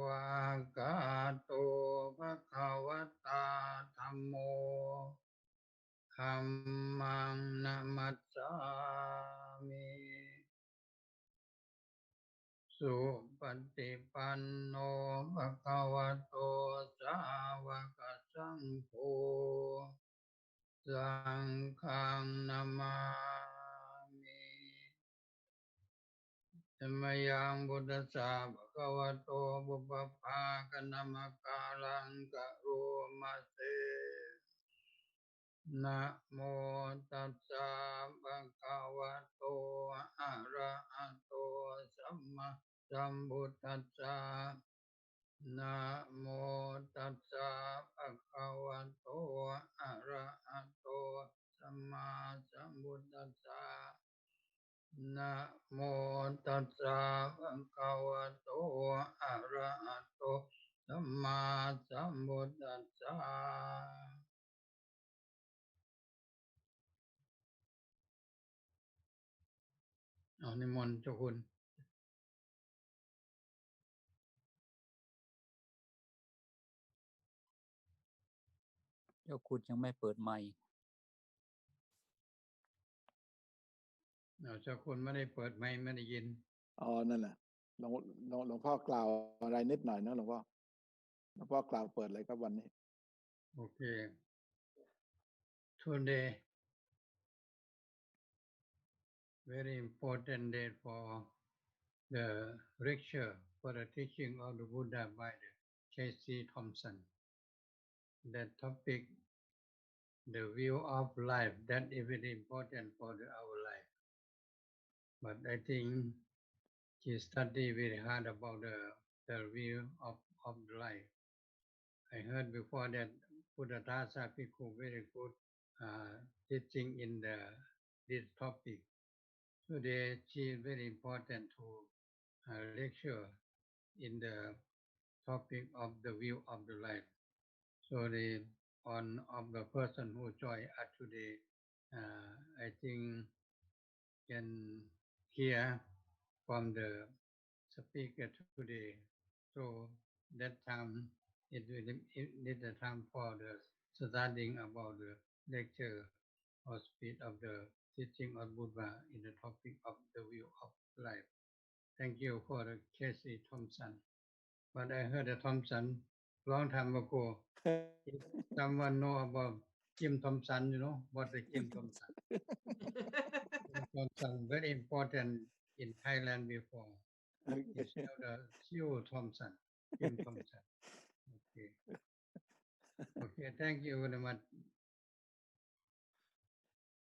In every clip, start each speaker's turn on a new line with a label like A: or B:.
A: วากาโตภะคะวะตาธัมโมธัมมังนะมัสสามิสุปฏิปันโนภะคะวะโตสาวกสังโฆสังฆังนะมามิธัมมังพุทธัสสะภะคะวะโตปุพพะคะนะมะกะลังกะโรมะเสนะโมตัสสะภะคะวะโตอะระหะโตสัมมาสัมพุทธัสสะนะโมตัสสะภะคะวะโตอะระหะโตสัมมาสัมพุทธัสสะนะโมตัสสะภะคะวะโตอะระหะโตสัมมาสัมพุทธัสสะเอานิมนต์เจ้าคุณ
B: เจ้าคุณยังไม่เปิดไมค์
A: เจ้าคุณไม่ได้เปิดไมค์ไม่ได้ยิน
C: นั่นแหละหลวงพ่อกล่าวอะไรนิดหน่อยนะหลวงพ่อกล่าวเปิดเลยครับวันนี้
A: โอเค Today very important day for the lecture for the teaching of the Buddha by the K.C. Thompson. That topic, the view of life, that is very important for our life. But I think he studied very hard about the view of the life. I heard before that Buddha Bhikkhu very good teaching in this topic. Today, she is very important to lecture in the topic of the view of the life. So the one of the person who joined us today, I think can hear from the speaker today. So that time it is the time for the studying about the lecture or speech of the teaching of Buddha in the topic of the view of life. Thank you for the K.C. Thompson. But I heard the Thompson long time ago. If someone know about Kim Thompson, you know what the Kim Thompson. Kim Thompson very important in Thailand before. It's the Sue Thompson, Kim Thompson. Okay. Okay. Thank you very much.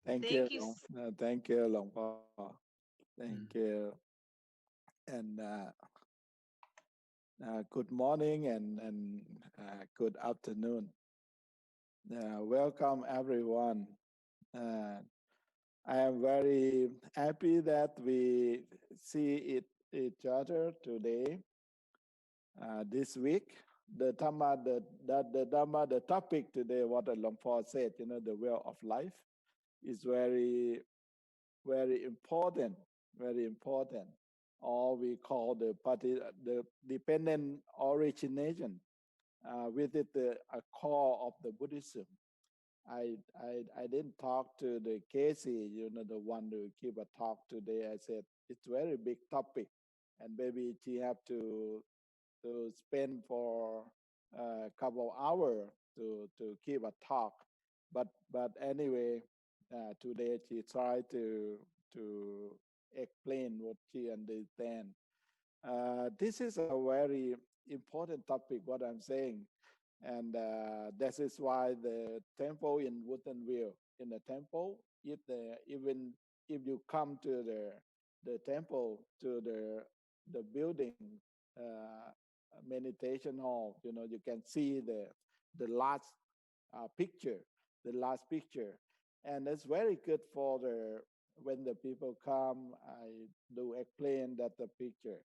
C: Thank you. Thank you, Long Pa. Thank you. And good morning and good afternoon. Welcome everyone. I am very happy that we see each other today. This week, the Dhamma, the topic today, what Long Pa said, the way of life, is very, very important. Very important. Or we call the dependent origination, with it a core of the Buddhism. I didn't talk to the Casey, the one who give a talk today. I said it's very big topic, and maybe she have to spend for a couple of hours to give a talk. But anyway, today she tried to explain what she understand. This is a very important topic, what I'm saying. And that is why the temple in Woodinville, in the temple, even if you come to the temple, to the building, meditation hall, you can see the last picture, and it's very good for when the people come. I do explain that the picture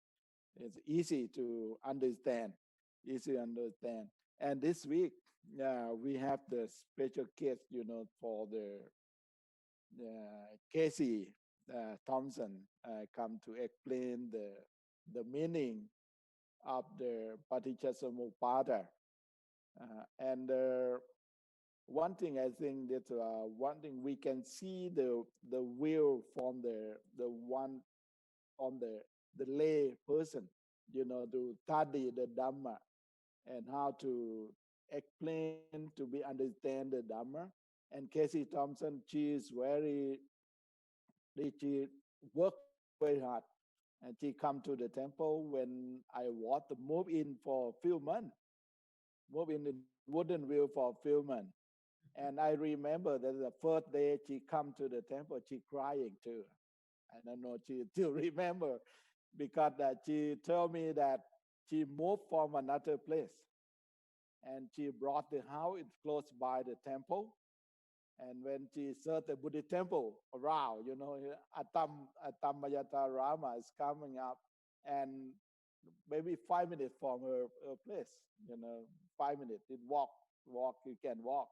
C: is easy to understand. And this week, we have the special guest, for the Casey Thompson come to explain the meaning of the Paticcasamuppada. And one thing I think that one thing we can see the will from the one on the lay person, to study the Dhamma and how to explain to be understand the Dhamma. And Casey Thompson, she worked very hard, and she come to the temple when I was to move in for a few months, move in the wooden wheel for a few months. And I remember that the first day she come to the temple, she crying too. I don't know, she still remember, because she told me that she moved from another place, and she brought the house. It's close by the temple. And when she searched the Buddhist temple around, Atam Mayata Rama is coming up, and maybe 5 minutes from her place, 5 minutes. It walk, you can walk,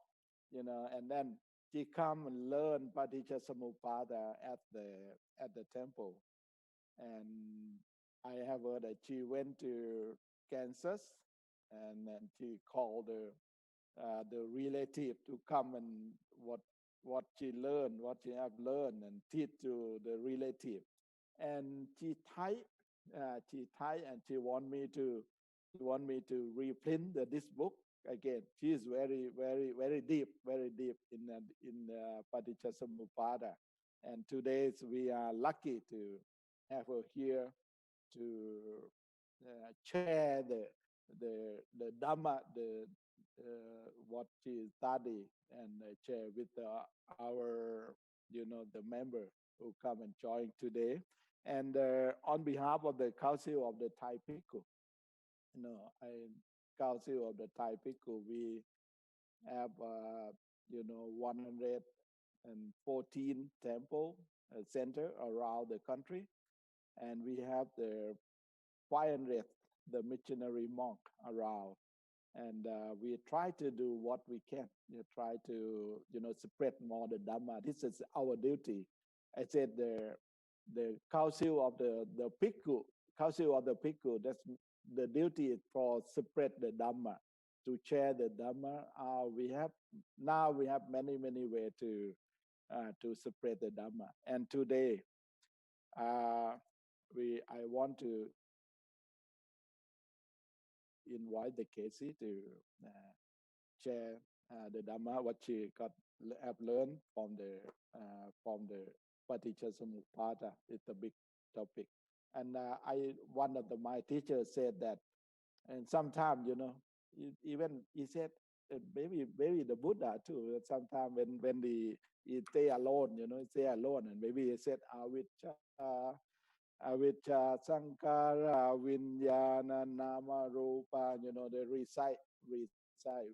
C: and then she come and learn Paticcasamuppada at the temple. And I have heard that she went to Kansas, and then she called the relative to come and what she learned, what she have learned, and teach to the relative. And she type, and she want me to reprint this book again. She is very, very, very deep in Paticcasamuppada. And today we are lucky to have her here to share the Dhamma, what she study, and share with our the member who come and join today. And on behalf of the Council of the Thai Bhikkhu, Council of the Thai Bhikkhu, we have 114 temple center around the country, and we have the 500 the missionary monk around. And we try to do what we can. We try to, spread more the Dhamma. This is our duty. I said the council of the Bhikkhu, that's the duty is for spread the Dhamma, to share the Dhamma. We have many ways to spread the Dhamma. And today, I want to invite the Casey to share the Dhamma, what she have learned from the Paticcasamuppada. It's a big topic. And one of my teachers said that, and sometimes, even he said, maybe the Buddha too, sometimes when he stay alone, and maybe he said, avicca sankara vinyana nama rupa, they recite.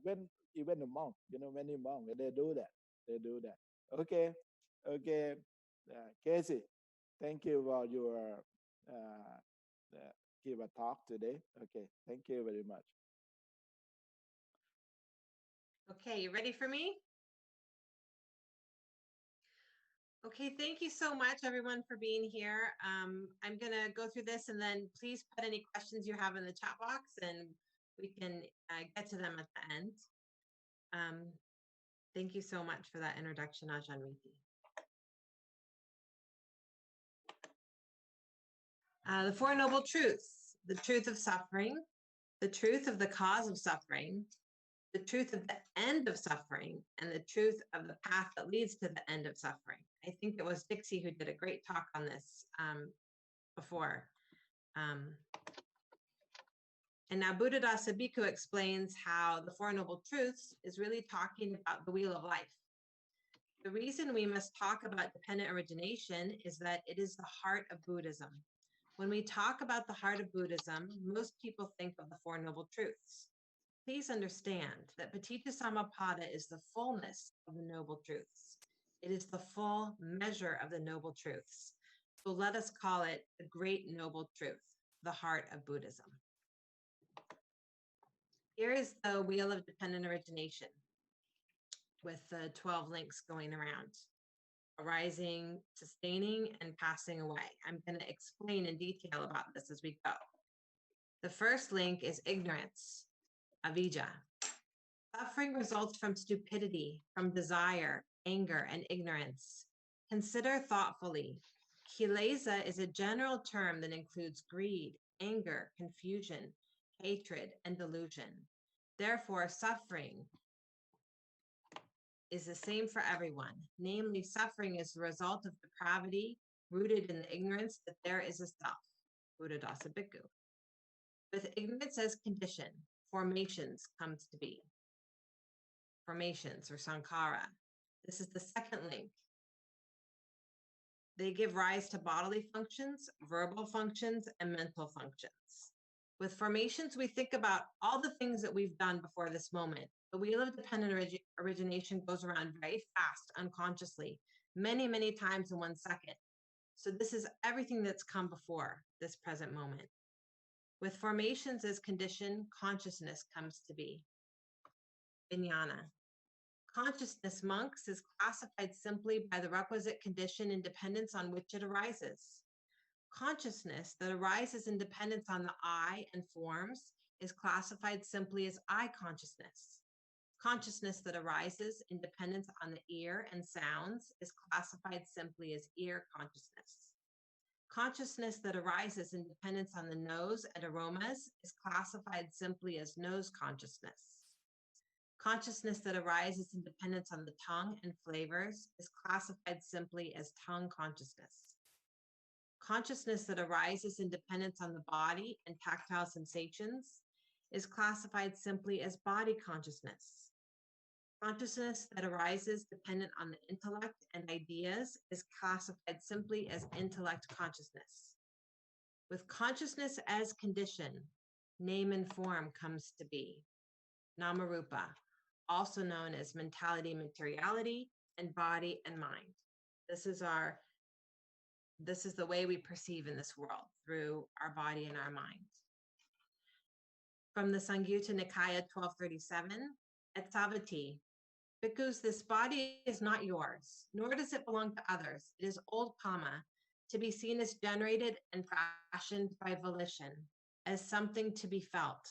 C: When even the monk, many monks, they do that. Okay. Casey, thank you for your give a talk today. Okay, thank you very much.
D: Okay, you ready for me? Okay, thank you so much, everyone, for being here. I'm going to go through this, and then please put any questions you have in the chat box, and we can get to them at the end. Thank you so much for that introduction, Ajahn Riti. The Four Noble Truths: the truth of suffering, the truth of the cause of suffering, the truth of the end of suffering, and the truth of the path that leads to the end of suffering. I think it was Dixie who did a great talk on this before. And now Buddhadasa Bhikkhu explains how the Four Noble Truths is really talking about the wheel of life. The reason we must talk about dependent origination is that it is the heart of Buddhism. When we talk about the heart of Buddhism, most people think of the Four Noble Truths. Please understand that Paticcasamuppada is the fullness of the Noble Truths. It is the full measure of the Noble Truths. So let us call it the Great Noble Truth, the heart of Buddhism. Here is the wheel of dependent origination with the 12 links going around: arising, sustaining, and passing away. I'm going to explain in detail about this as we go. The first link is ignorance, avijja. Suffering results from stupidity, from desire, anger, and ignorance. Consider thoughtfully. Kilesa is a general term that includes greed, anger, confusion, hatred, and delusion. Therefore, suffering is the same for everyone. Namely, suffering is the result of depravity rooted in the ignorance that there is a self, Buddhadasa Bhikkhu. With ignorance as condition, formations comes to be. Formations or sankhara. This is the second link. They give rise to bodily functions, verbal functions, and mental functions. With formations, we think about all the things that we've done before this moment. The wheel of dependent origination goes around very fast, unconsciously, many, many times in 1 second. So this is everything that's come before this present moment. With formations as condition, consciousness comes to be. Vijnana. Consciousness, monks, is classified simply by the requisite condition and dependence on which it arises. Consciousness that arises in dependence on the I and forms is classified simply as I consciousness. Consciousness that arises in dependence on the ear and sounds is classified simply as ear consciousness. Consciousness that arises in dependence on the nose and aromas is classified simply as nose consciousness. Consciousness that arises in dependence on the tongue and flavors is classified simply as tongue consciousness. Consciousness that arises in dependence on the body and tactile sensations is classified simply as body consciousness. Consciousness that arises dependent on the intellect and ideas is classified simply as intellect consciousness. With consciousness as condition, name and form comes to be. Namarupa, also known as mentality, materiality, and body and mind. This is the way we perceive in this world, through our body and our mind. From the Samyutta Nikaya 1237, at Savatthi, because this body is not yours, nor does it belong to others. It is old karma, to be seen as generated and fashioned by volition, as something to be felt.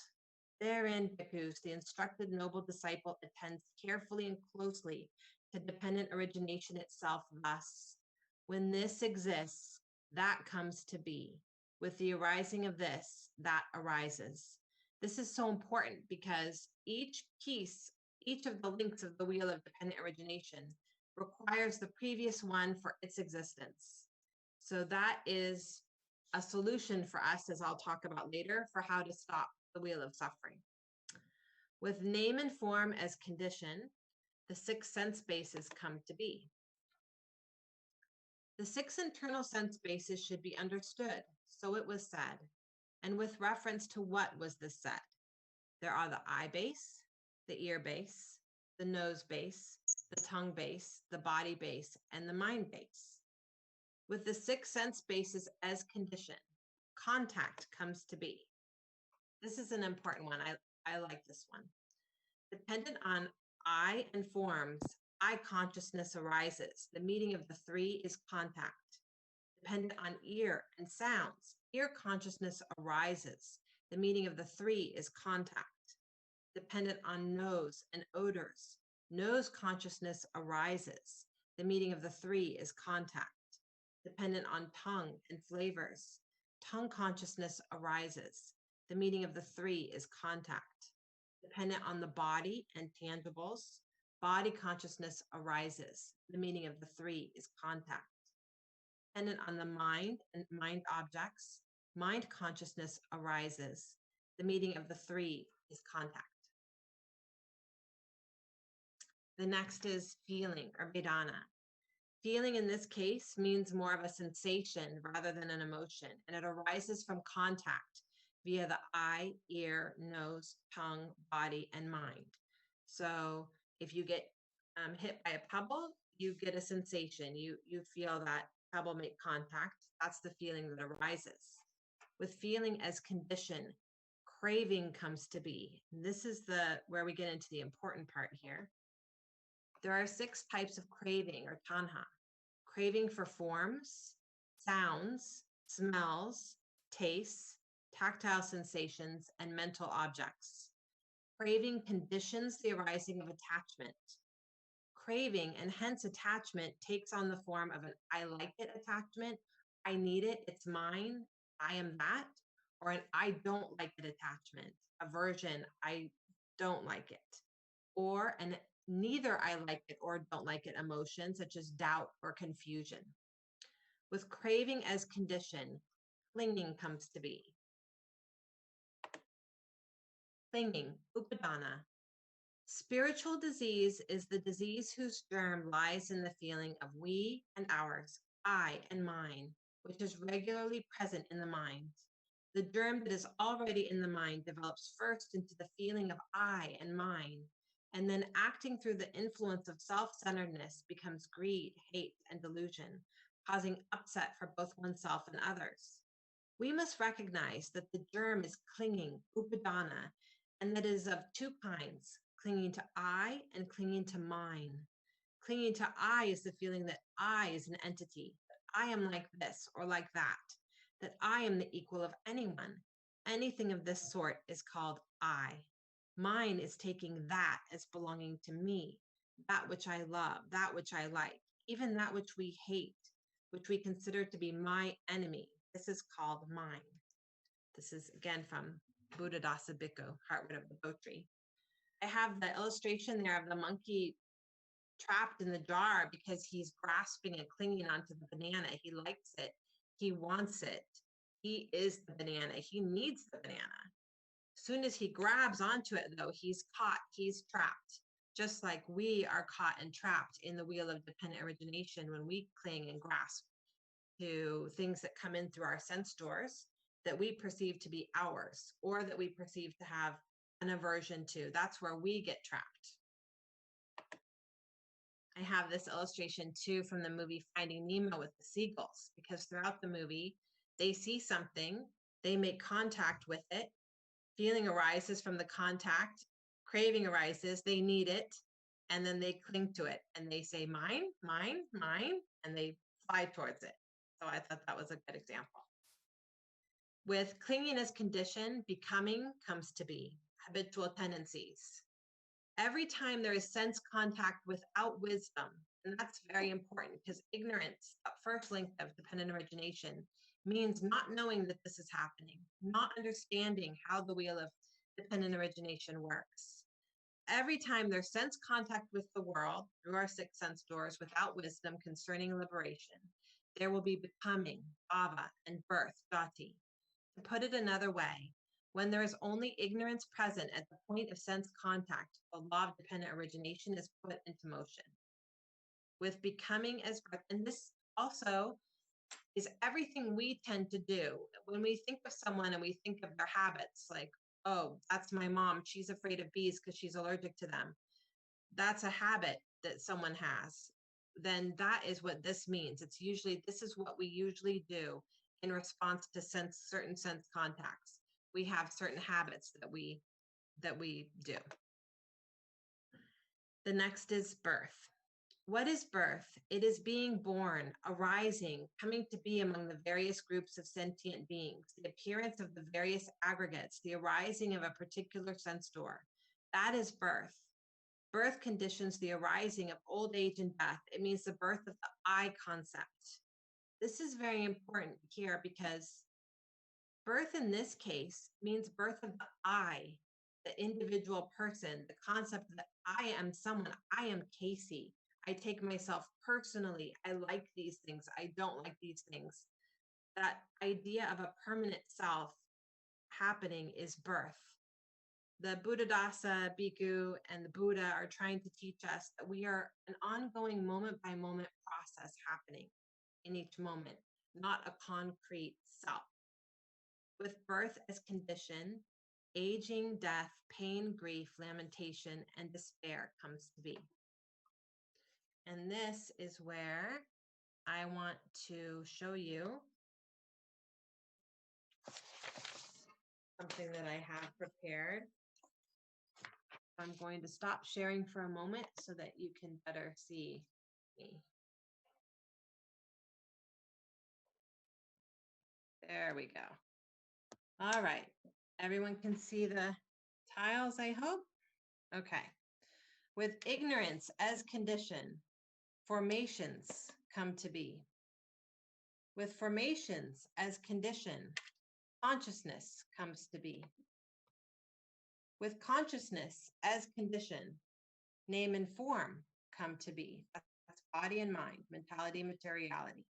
D: Therein, bhikkhus, the instructed noble disciple attends carefully and closely to dependent origination itself thus. When this exists, that comes to be. With the arising of this, that arises. This is so important because each of the links of the wheel of dependent origination requires the previous one for its existence. So that is a solution for us, as I'll talk about later, for how to stop the wheel of suffering. With name and form as condition, the 6 sense bases come to be. The 6 internal sense bases should be understood, so it was said. And with reference to what was this said? There are the eye base, the ear base, the nose base, the tongue base, the body base, and the mind base. With the 6 sense bases as condition, contact comes to be. This is an important one. I like this one. Dependent on I and forms, I consciousness arises. The meeting of the 3 is contact. Dependent on ear and sounds, ear consciousness arises. The meeting of the 3 is contact. Dependent on nose and odors, nose consciousness arises. The meeting of the 3 is contact. Dependent on tongue and flavors, tongue consciousness arises. The meeting of the 3 is contact. Dependent on the body and tangibles, body consciousness arises. The meaning of the 3 is contact. Dependent on the mind and mind objects, mind consciousness arises. The meaning of the 3 is contact. The next is feeling or vedana. Feeling in this case means more of a sensation rather than an emotion, and it arises from contact via the eye, ear, nose, tongue, body, and mind. So if you get hit by a pebble, you get a sensation. You feel that pebble make contact. That's the feeling that arises. With feeling as condition, craving comes to be. And this is where we get into the important part here. There are 6 types of craving or tanha. Craving for forms, sounds, smells, tastes, tactile sensations, and mental objects. Craving conditions the arising of attachment. Craving and hence attachment takes on the form of an I like it attachment, I need it, it's mine, I am that, or an I don't like it attachment, aversion, I don't like it, or an neither I like it or don't like it emotion, such as doubt or confusion. With craving as condition, clinging comes to be. Clinging, upadana. Spiritual disease is the disease whose germ lies in the feeling of we and ours, I and mine, which is regularly present in the mind. The germ that is already in the mind develops first into the feeling of I and mine, and then acting through the influence of self-centeredness becomes greed, hate, and delusion, causing upset for both oneself and others. We must recognize that the germ is clinging, upadana, and that it is of two kinds, clinging to I and clinging to mine. Clinging to I is the feeling that I is an entity, that I am like this or like that I am the equal of anyone. Anything of this sort is called I. Mine is taking that as belonging to me, that which I love, that which I like, even that which we hate, which we consider to be my enemy. This is called mine. This is again from Buddhadasa Bhikkhu, Heartwood of the Bo Tree. I have the illustration there of the monkey trapped in the jar because he's grasping and clinging onto the banana. He likes it. He wants it. He is the banana. He needs the banana. As soon as he grabs onto it, though, he's caught. He's trapped. Just like we are caught and trapped in the wheel of dependent origination when we cling and grasp to things that come in through our sense doors that we perceive to be ours or that we perceive to have an aversion to. That's where we get trapped. I have this illustration too from the movie Finding Nemo with the seagulls, because throughout the movie, they see something, they make contact with it, feeling arises from the contact, craving arises, they need it, and then they cling to it and they say, mine, mine, mine, and they fly towards it. So I thought that was a good example. With clinging as condition, becoming comes to be, habitual tendencies. Every time there is sense contact without wisdom, and that's very important because ignorance, that first link of dependent origination, means not knowing that this is happening, not understanding how the wheel of dependent origination works. Every time there's sense contact with the world through our six sense doors without wisdom concerning liberation, there will be becoming, bhava, and birth, gati. To put it another way, when there is only ignorance present at the point of sense contact, the law of dependent origination is put into motion. With becoming as birth, and this also is everything we tend to do. When we think of someone and we think of their habits, like, oh, that's my mom, she's afraid of bees because she's allergic to them. That's a habit that someone has. Then that is what this means. It's usually, this is what we usually do in response to certain sense contacts. We have certain habits that we do. The next is birth. What is birth? It is being born, arising, coming to be among the various groups of sentient beings, the appearance of the various aggregates, the arising of a particular sense door. That is birth. Birth conditions the arising of old age and death. It means the birth of the I concept. This is very important here because birth in this case means birth of the I, the individual person, the concept that I am someone, I am Casey. I take myself personally. I like these things. I don't like these things. That idea of a permanent self happening is birth. The Buddhadasa Bhikkhu and the Buddha are trying to teach us that we are an ongoing moment by moment process happening in each moment, not a concrete self. With birth as condition, aging, death, pain, grief, lamentation, and despair comes to be. And this is where I want to show you something that I have prepared. I'm going to stop sharing for a moment so that you can better see me. There we go. All right. Everyone can see the tiles, I hope. Okay. With ignorance as condition, formations come to be. With formations as condition, consciousness comes to be. With consciousness as condition, name and form come to be. That's body and mind, mentality, materiality.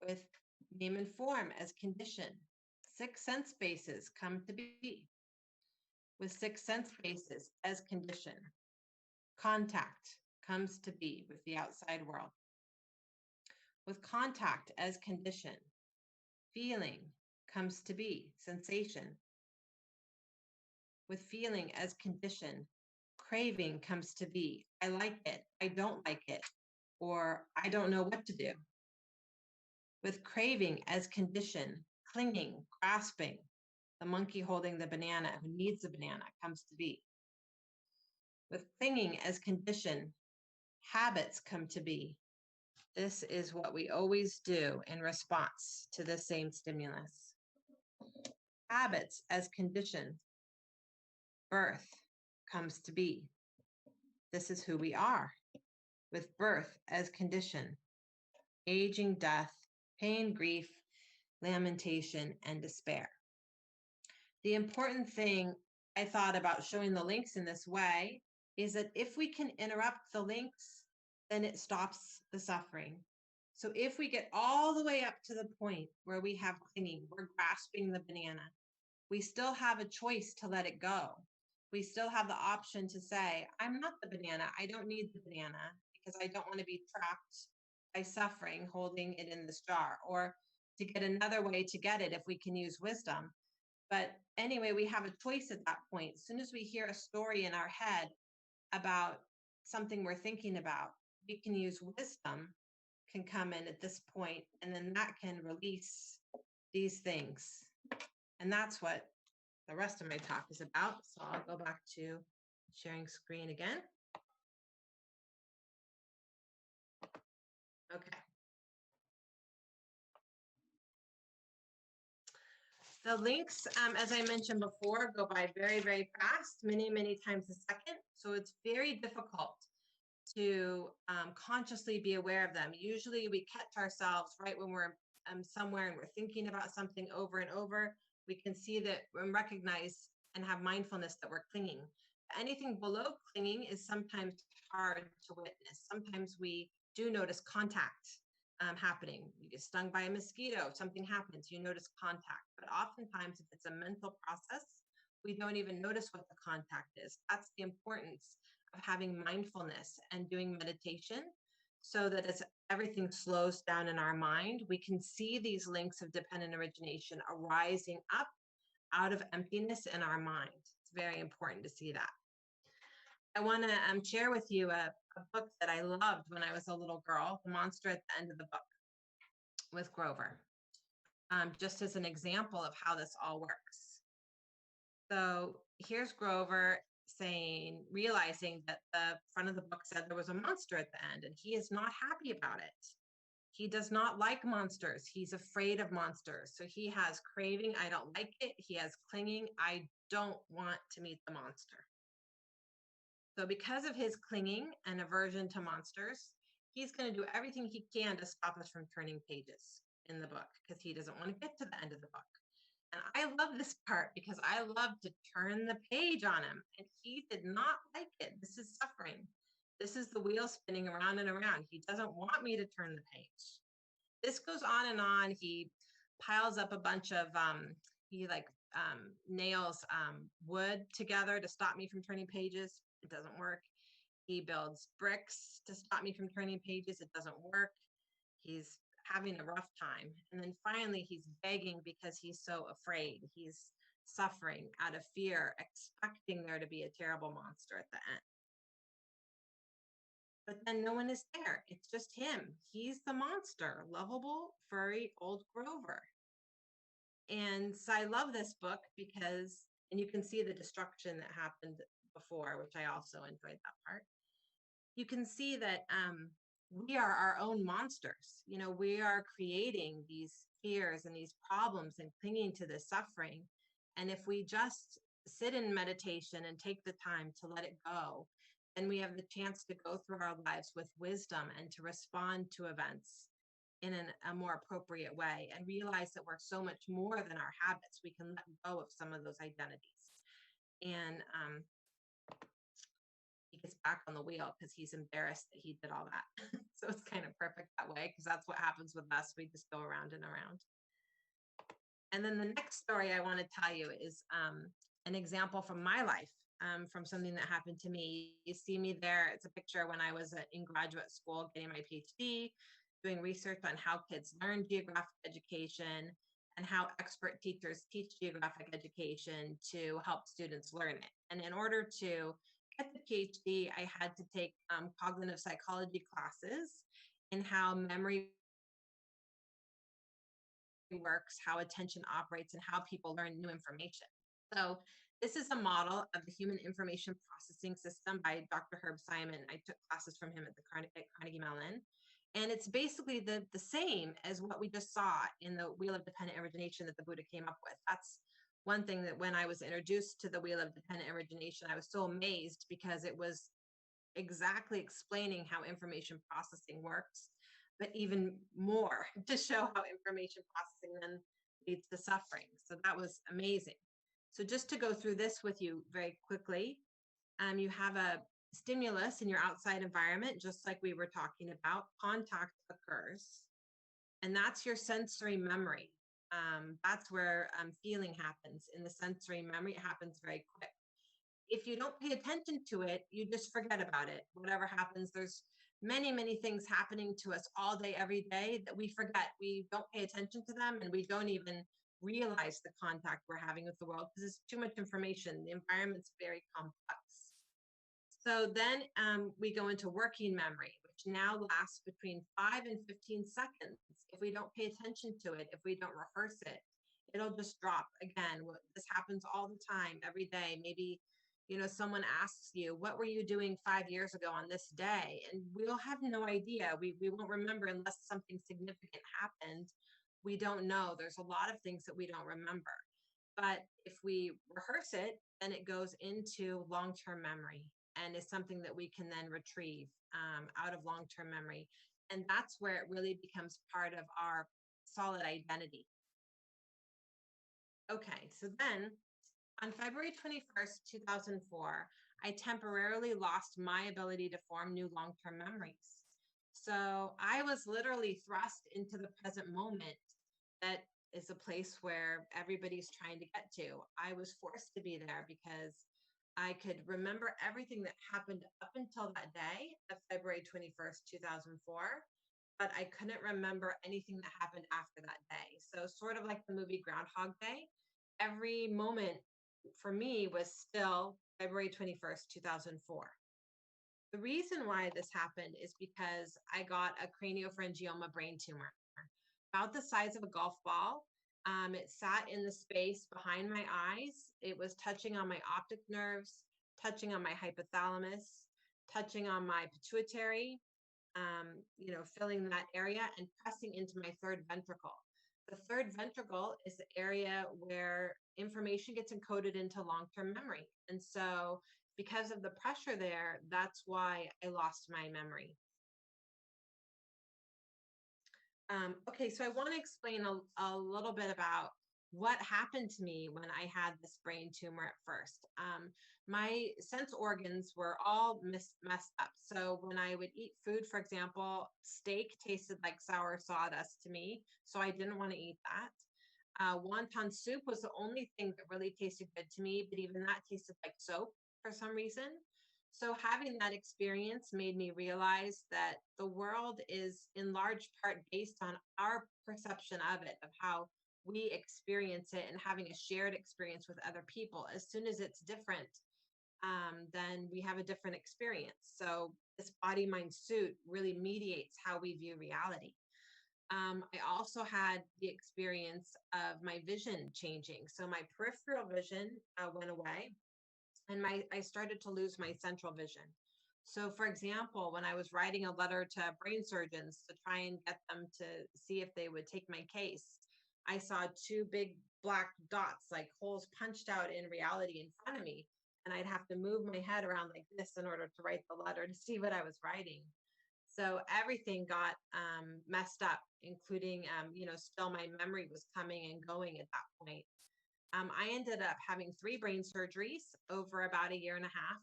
D: With name and form as condition, 6 sense bases come to be. With 6 sense bases as condition, contact comes to be with the outside world. With contact as condition, feeling comes to be, sensation. With feeling as condition, craving comes to be. I like it, I don't like it, or I don't know what to do. With craving as condition, clinging, grasping, the monkey holding the banana who needs the banana comes to be. With clinging as condition, habits come to be. This is what we always do in response to the same stimulus. Habits as condition, birth comes to be. This is who we are. With birth as condition, aging, death, pain, grief, lamentation, and despair. The important thing I thought about showing the links in this way is that if we can interrupt the links, then it stops the suffering. So if we get all the way up to the point where we have clinging, we're grasping the banana, we still have a choice to let it go. We still have the option to say, I'm not the banana. I don't need the banana because I don't want to be trapped by suffering holding it in this jar, or to get another way to get it if we can use wisdom. But anyway, we have a choice at that point. As soon as we hear a story in our head about something we're thinking about, we can use wisdom, can come in at this point, and then that can release these things. And that's what the rest of my talk is about. So I'll go back to sharing screen again. Okay. The links, as I mentioned before, go by very, very fast, many, many times a second. So it's very difficult to consciously be aware of them. Usually we catch ourselves right when we're somewhere and we're thinking about something over and over. We can see that and recognize and have mindfulness that we're clinging. Anything below clinging is sometimes hard to witness. Sometimes we do notice contact happening. You get stung by a mosquito, something happens, you notice contact. But oftentimes, if it's a mental process, we don't even notice what the contact is. That's the importance of having mindfulness and doing meditation, so that as everything slows down in our mind, we can see these links of dependent origination arising up out of emptiness in our mind. It's very important to see that. I want to share with you a book that I loved when I was a little girl, The Monster at the End of the Book, with Grover, just as an example of how this all works. So here's Grover realizing that the front of the book said there was a monster at the end, and he is not happy about it. He does not like monsters. He's afraid of monsters. So he has craving, I don't like it. He has clinging, I don't want to meet the monster. So because of his clinging and aversion to monsters, he's going to do everything he can to stop us from turning pages in the book, because he doesn't want to get to the end of the book. And I love this part because I love to turn the page on him, and he did not like it. This is suffering. This is the wheel spinning around and around. He doesn't want me to turn the page. This goes on and on. He piles up a bunch of, nails wood together to stop me from turning pages. It doesn't work. He builds bricks to stop me from turning pages. It doesn't work. He's having a rough time. And then finally, he's begging because he's so afraid. He's suffering out of fear, expecting there to be a terrible monster at the end. But then no one is there. It's just him. He's the monster, lovable, furry, old Grover. And so I love this book because, and you can see the destruction that happened before, which I also enjoyed that part. You can see that we are our own monsters. You know, we are creating these fears and these problems and clinging to this suffering. And if we just sit in meditation and take the time to let it go, then we have the chance to go through our lives with wisdom and to respond to events in a more appropriate way and realize that we're so much more than our habits. We can let go of some of those identities. And he gets back on the wheel because he's embarrassed that he did all that. So it's kind of perfect that way, because that's what happens with us. We just go around and around. And then the next story I want to tell you is an example from my life, from something that happened to me. You see me there. It's a picture when I was in graduate school getting my PhD, doing research on how kids learn geographic education and how expert teachers teach geographic education to help students learn it. And in order to get the PhD, I had to take cognitive psychology classes in how memory works, how attention operates, and how people learn new information. So this is a model of the human information processing system by Dr. Herb Simon. I took classes from him at Carnegie Mellon. And it's basically the same as what we just saw in the Wheel of Dependent Origination that the Buddha came up with. That's one thing that when I was introduced to the Wheel of Dependent Origination, I was so amazed, because it was exactly explaining how information processing works, but even more to show how information processing then leads to suffering. So that was amazing. So just to go through this with you very quickly, you have a stimulus in your outside environment, just like we were talking about. Contact occurs, and that's your sensory memory. That's where feeling happens. In the sensory memory, it happens very quick. If you don't pay attention to it, you just forget about it. Whatever happens, there's many, many things happening to us all day, every day, that we forget. We don't pay attention to them, and we don't even realize the contact we're having with the world, because it's too much information. The environment's very complex. So then we go into working memory, which now lasts between 5 and 15 seconds. If we don't pay attention to it, if we don't rehearse it, it'll just drop. Again, this happens all the time, every day. Maybe, you know, someone asks you, what were you doing 5 years ago on this day? And we'll have no idea. We won't remember unless something significant happened. We don't know. There's a lot of things that we don't remember. But if we rehearse it, then it goes into long-term memory, and is something that we can then retrieve out of long-term memory. And that's where it really becomes part of our solid identity. Okay, so then on February 21st, 2004, I temporarily lost my ability to form new long-term memories. So I was literally thrust into the present moment. That is a place where everybody's trying to get to. I was forced to be there because I could remember everything that happened up until that day of February 21st, 2004, but I couldn't remember anything that happened after that day. So sort of like the movie Groundhog Day, every moment for me was still February 21st, 2004. The reason why this happened is because I got a craniopharyngioma brain tumor, about the size of a golf ball. It sat in the space behind my eyes. It was touching on my optic nerves, touching on my hypothalamus, touching on my pituitary, filling that area and pressing into my third ventricle. The third ventricle is the area where information gets encoded into long-term memory. And so because of the pressure there, that's why I lost my memory. Okay, so I want to explain a little bit about what happened to me when I had this brain tumor at first. My sense organs were all messed up. So when I would eat food, for example, steak tasted like sour sawdust to me, so I didn't want to eat that. Wonton soup was the only thing that really tasted good to me, but even that tasted like soap for some reason. So having that experience made me realize that the world is in large part based on our perception of it, of how we experience it, and having a shared experience with other people. As soon as it's different, then we have a different experience. So this body-mind suit really mediates how we view reality. I also had the experience of my vision changing. So my peripheral vision went away, and I started to lose my central vision. So, for example, when I was writing a letter to brain surgeons to try and get them to see if they would take my case, I saw two big black dots, like holes punched out in reality in front of me. And I'd have to move my head around like this in order to write the letter to see what I was writing. So everything got messed up, including, still my memory was coming and going at that point. I ended up having 3 brain surgeries over about a year and a half,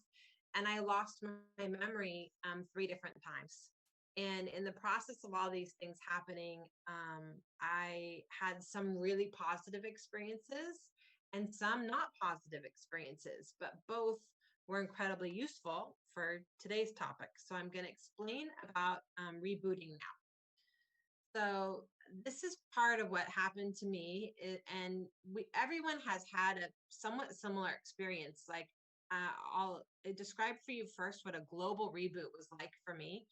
D: and I lost my memory 3 different times. And in the process of all these things happening, I had some really positive experiences and some not positive experiences, but both were incredibly useful for today's topic. So I'm going to explain about rebooting now. So this is part of what happened to me, and everyone has had a somewhat similar experience. Like I'll describe for you first what a global reboot was like for me.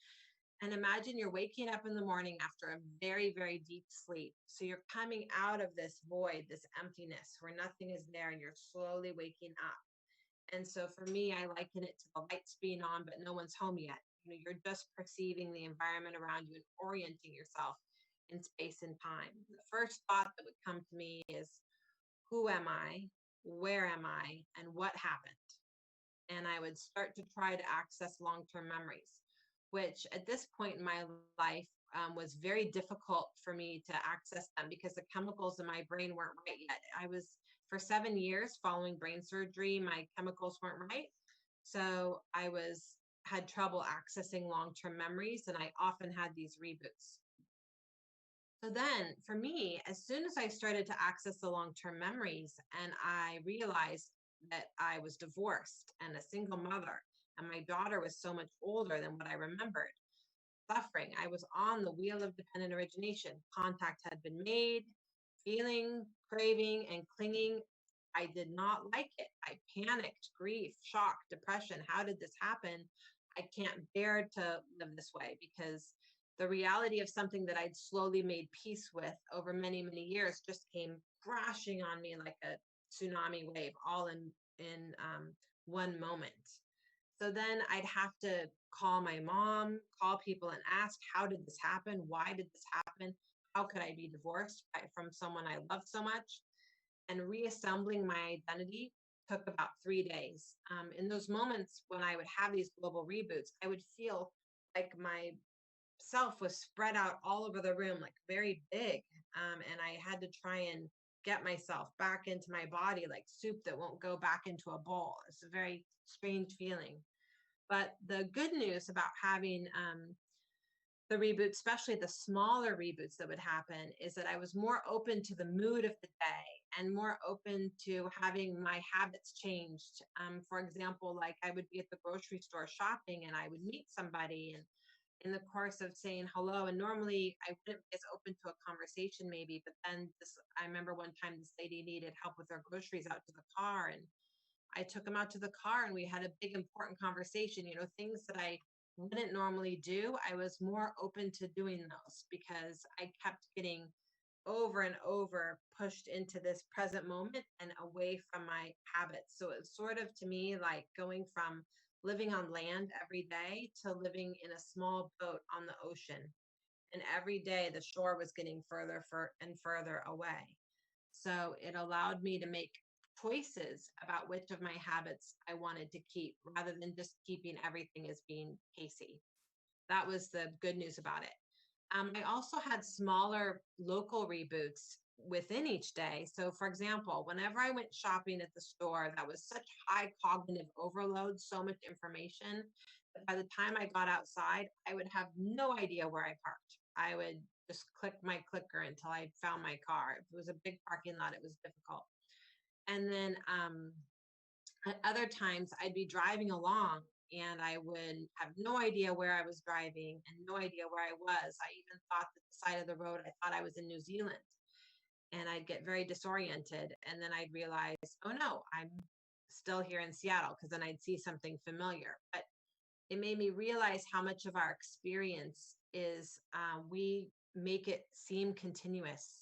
D: And imagine you're waking up in the morning after a very, very deep sleep. So you're coming out of this void, this emptiness where nothing is there, and you're slowly waking up. And so for me, I liken it to the lights being on, but no one's home yet. You're just perceiving the environment around you and orienting yourself in space and time. The first thought that would come to me is, who am I? Where am I? And what happened? And I would start to try to access long-term memories, which at this point in my life was very difficult for me to access them because the chemicals in my brain weren't right yet. I was, for 7 years following brain surgery, my chemicals weren't right. So I had trouble accessing long-term memories, and I often had these reboots. So then for me, as soon as I started to access the long-term memories and I realized that I was divorced and a single mother, and my daughter was so much older than what I remembered, suffering, I was on the wheel of dependent origination. Contact had been made, feeling, craving, and clinging. I did not like it. I panicked, grief, shock, depression. How did this happen? I can't bear to live this way, because the reality of something that I'd slowly made peace with over many, many years just came crashing on me like a tsunami wave, all in one moment. So then I'd have to call my mom, call people and ask, how did this happen? Why did this happen? How could I be divorced from someone I loved so much? And reassembling my identity took about 3 days. In those moments when I would have these global reboots, I would feel like my self was spread out all over the room, like very big. And I had to try and get myself back into my body like soup that won't go back into a bowl. It's a very strange feeling. But the good news about having the reboot, especially the smaller reboots that would happen, is that I was more open to the mood of the day and more open to having my habits changed. For example, like I would be at the grocery store shopping and I would meet somebody, and in the course of saying hello, and normally I wouldn't be as open to a conversation maybe, but then I remember one time this lady needed help with her groceries out to the car, and I took him out to the car and we had a big important conversation, things that I wouldn't normally do. I was more open to doing those because I kept getting over and over pushed into this present moment and away from my habits. So it's sort of, to me, like going from living on land every day to living in a small boat on the ocean. And every day the shore was getting further and further away. So it allowed me to make choices about which of my habits I wanted to keep rather than just keeping everything as being Casey. That was the good news about it. I also had smaller local reboots within each day. So for example, whenever I went shopping at the store, that was such high cognitive overload, so much information, that by the time I got outside, I would have no idea where I parked. I would just click my clicker until I found my car. If it was a big parking lot, it was difficult. And then at other times I'd be driving along and I would have no idea where I was driving and no idea where I was. I even thought that the side of the road, I thought I was in New Zealand, and I'd get very disoriented. And then I'd realize, oh no, I'm still here in Seattle, because then I'd see something familiar. But it made me realize how much of our experience is we make it seem continuous,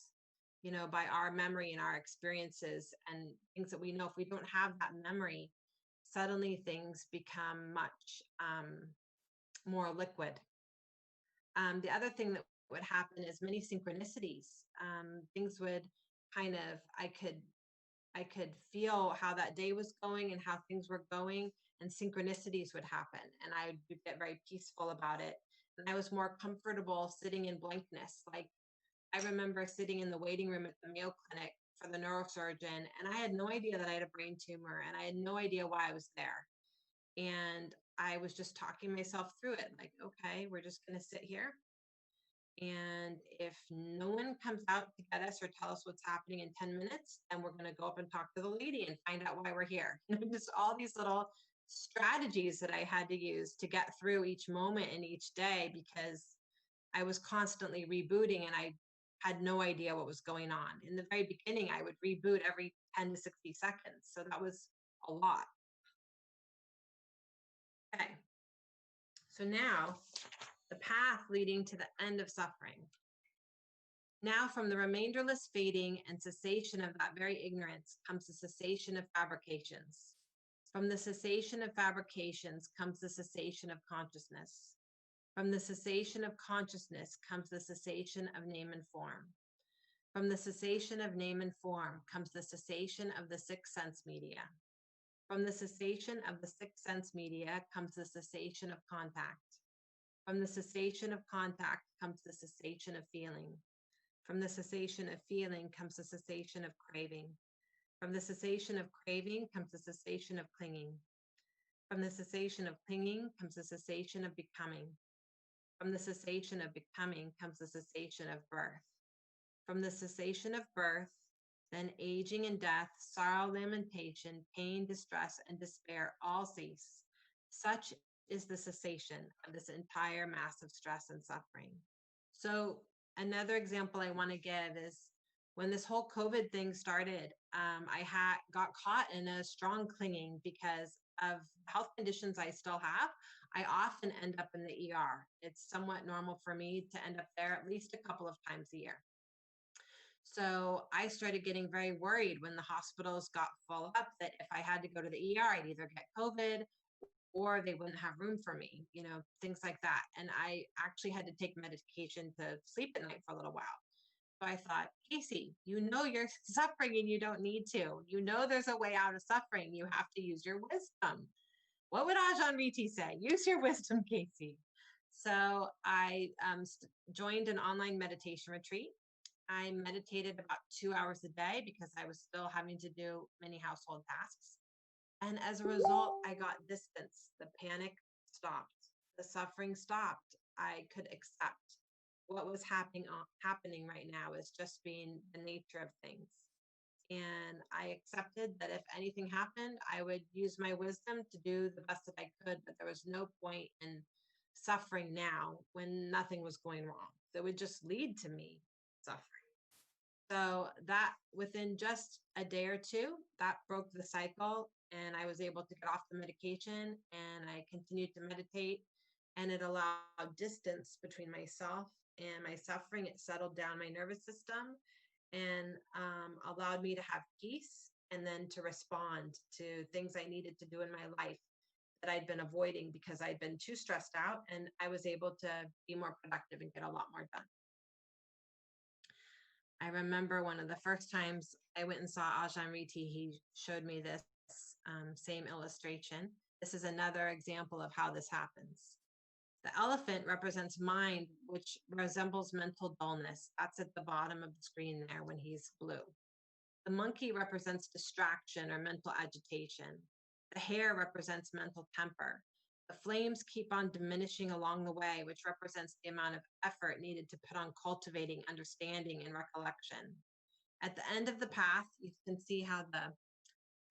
D: by our memory and our experiences and things that we know. If we don't have that memory, suddenly things become much more liquid. The other thing that would happen is many synchronicities. Things would kind of, I could feel how that day was going and how things were going, and synchronicities would happen, and I would get very peaceful about it. And I was more comfortable sitting in blankness. Like, I remember sitting in the waiting room at the Mayo Clinic for the neurosurgeon, and I had no idea that I had a brain tumor, and I had no idea why I was there. And I was just talking myself through it, like, okay, we're just going to sit here. And if no one comes out to get us or tell us what's happening in 10 minutes, then we're going to go up and talk to the lady and find out why we're here. Just all these little strategies that I had to use to get through each moment in each day, because I was constantly rebooting and I had no idea what was going on. In the very beginning, I would reboot every 10 to 60 seconds. So that was a lot. Okay. So now the path leading to the end of suffering. Now from the remainderless fading and cessation of that very ignorance comes the cessation of fabrications. From the cessation of fabrications comes the cessation of consciousness. From the cessation of consciousness comes the cessation of name and form. From the cessation of name and form comes the cessation of the six sense media. From the cessation of the six sense media comes the cessation of contact. From the cessation of contact comes the cessation of feeling. From the cessation of feeling comes the cessation of craving. From the cessation of craving comes the cessation of clinging. From the cessation of clinging comes the cessation of becoming. From the cessation of becoming comes the cessation of birth. From the cessation of birth, then aging and death, sorrow, lamentation, pain, distress, and despair all cease. Such is the cessation of this entire mass of stress and suffering. So another example I want to give is when this whole COVID thing started, I got caught in a strong clinging because of health conditions I still have. I often end up in the ER. It's somewhat normal for me to end up there at least a couple of times a year. So I started getting very worried when the hospitals got full up that if I had to go to the ER, I'd either get COVID or they wouldn't have room for me, things like that. And I actually had to take medication to sleep at night for a little while. So I thought, Casey, you're suffering and you don't need to. There's a way out of suffering. You have to use your wisdom. What would Ajahn Riti say? Use your wisdom, Casey. So I joined an online meditation retreat. I meditated about 2 hours a day because I was still having to do many household tasks. And as a result, I got distance. The panic stopped. The suffering stopped. I could accept what was happening right now as just being the nature of things. And I accepted that if anything happened, I would use my wisdom to do the best that I could, but there was no point in suffering now when nothing was going wrong. That would just lead to me suffering. So that within just a day or two, that broke the cycle and I was able to get off the medication and I continued to meditate, and it allowed distance between myself and my suffering. It settled down my nervous system and allowed me to have peace and then to respond to things I needed to do in my life that I'd been avoiding because I'd been too stressed out, and I was able to be more productive and get a lot more done. I remember one of the first times I went and saw Ajahn Riti, he showed me this same illustration. This is another example of how this happens. The elephant represents mind, which resembles mental dullness. That's at the bottom of the screen there when he's blue. The monkey represents distraction or mental agitation. The hare represents mental temper. The flames keep on diminishing along the way, which represents the amount of effort needed to put on cultivating understanding and recollection. At the end of the path, you can see how the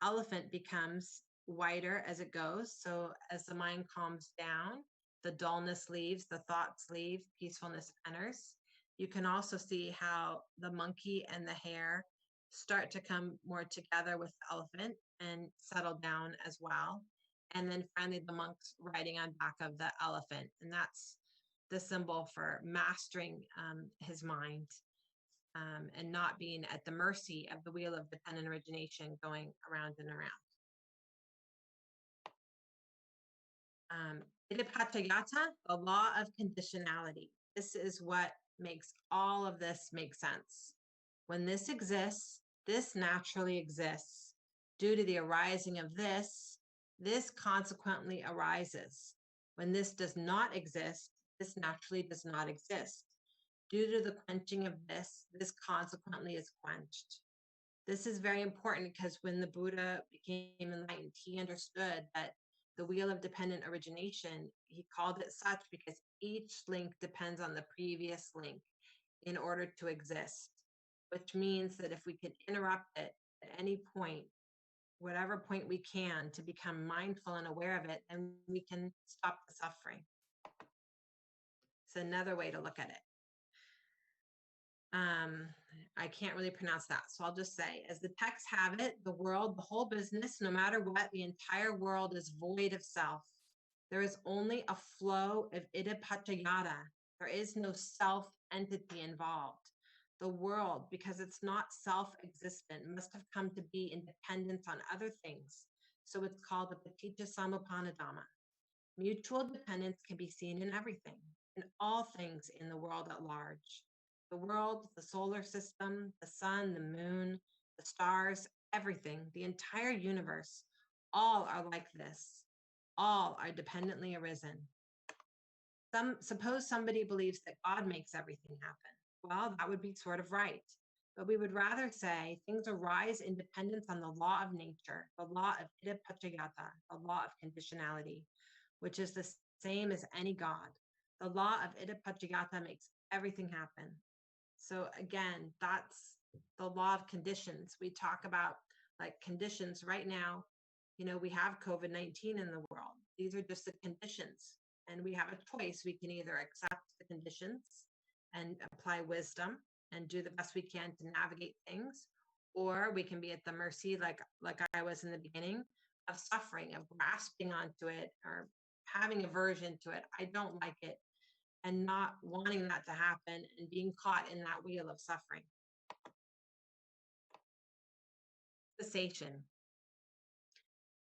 D: elephant becomes whiter as it goes. So as the mind calms down, the dullness leaves, the thoughts leave, peacefulness enters. You can also see how the monkey and the hare start to come more together with the elephant and settle down as well. And then finally the monk's riding on back of the elephant. And that's the symbol for mastering his mind and not being at the mercy of the wheel of dependent origination going around and around. Idipatayata, the law of conditionality. This is what makes all of this make sense. When this exists, this naturally exists. Due to the arising of this consequently arises. When this does not exist, this naturally does not exist. Due to the quenching of this consequently is quenched. This is very important because when the Buddha became enlightened, he understood that the wheel of dependent origination, he called it such because each link depends on the previous link in order to exist, which means that if we could interrupt it at any point, whatever point we can, to become mindful and aware of it, then we can stop the suffering. It's another way to look at it. I can't really pronounce that, so I'll just say, as the texts have it, the world, the whole business, no matter what, the entire world is void of self. There is only a flow of idipatayata. There is no self entity involved. The world, because it's not self-existent, must have come to be in dependence on other things. So it's called the paticca samuppanna Dhamma. Mutual dependence can be seen in everything, in all things in the world at large. The world, the solar system, the sun, the moon, the stars, everything, the entire universe, all are like this. All are dependently arisen. Suppose somebody believes that God makes everything happen. Well, that would be sort of right. But we would rather say things arise in dependence on the law of nature, the law of idipatayata, the law of conditionality, which is the same as any God. The law of idipatayata makes everything happen. So again, that's the law of conditions. We talk about like conditions right now. You know, we have COVID-19 in the world. These are just the conditions. And we have a choice. We can either accept the conditions and apply wisdom and do the best we can to navigate things, or we can be at the mercy, like I was in the beginning, of suffering, of grasping onto it or having aversion to it. I don't like it, and not wanting that to happen and being caught in that wheel of suffering. Cessation.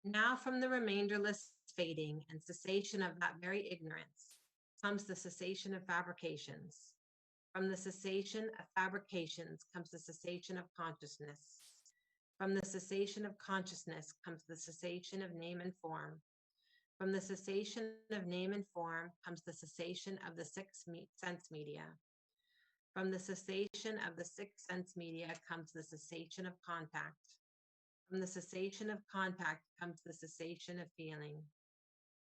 D: Now from the remainderless fading and cessation of that very ignorance comes the cessation of fabrications. From the cessation of fabrications comes the cessation of consciousness. From the cessation of consciousness comes the cessation of name and form. From the cessation of name and form comes the cessation of the six sense media. From the cessation of the six sense media comes the cessation of contact. From the cessation of contact comes the cessation of feeling.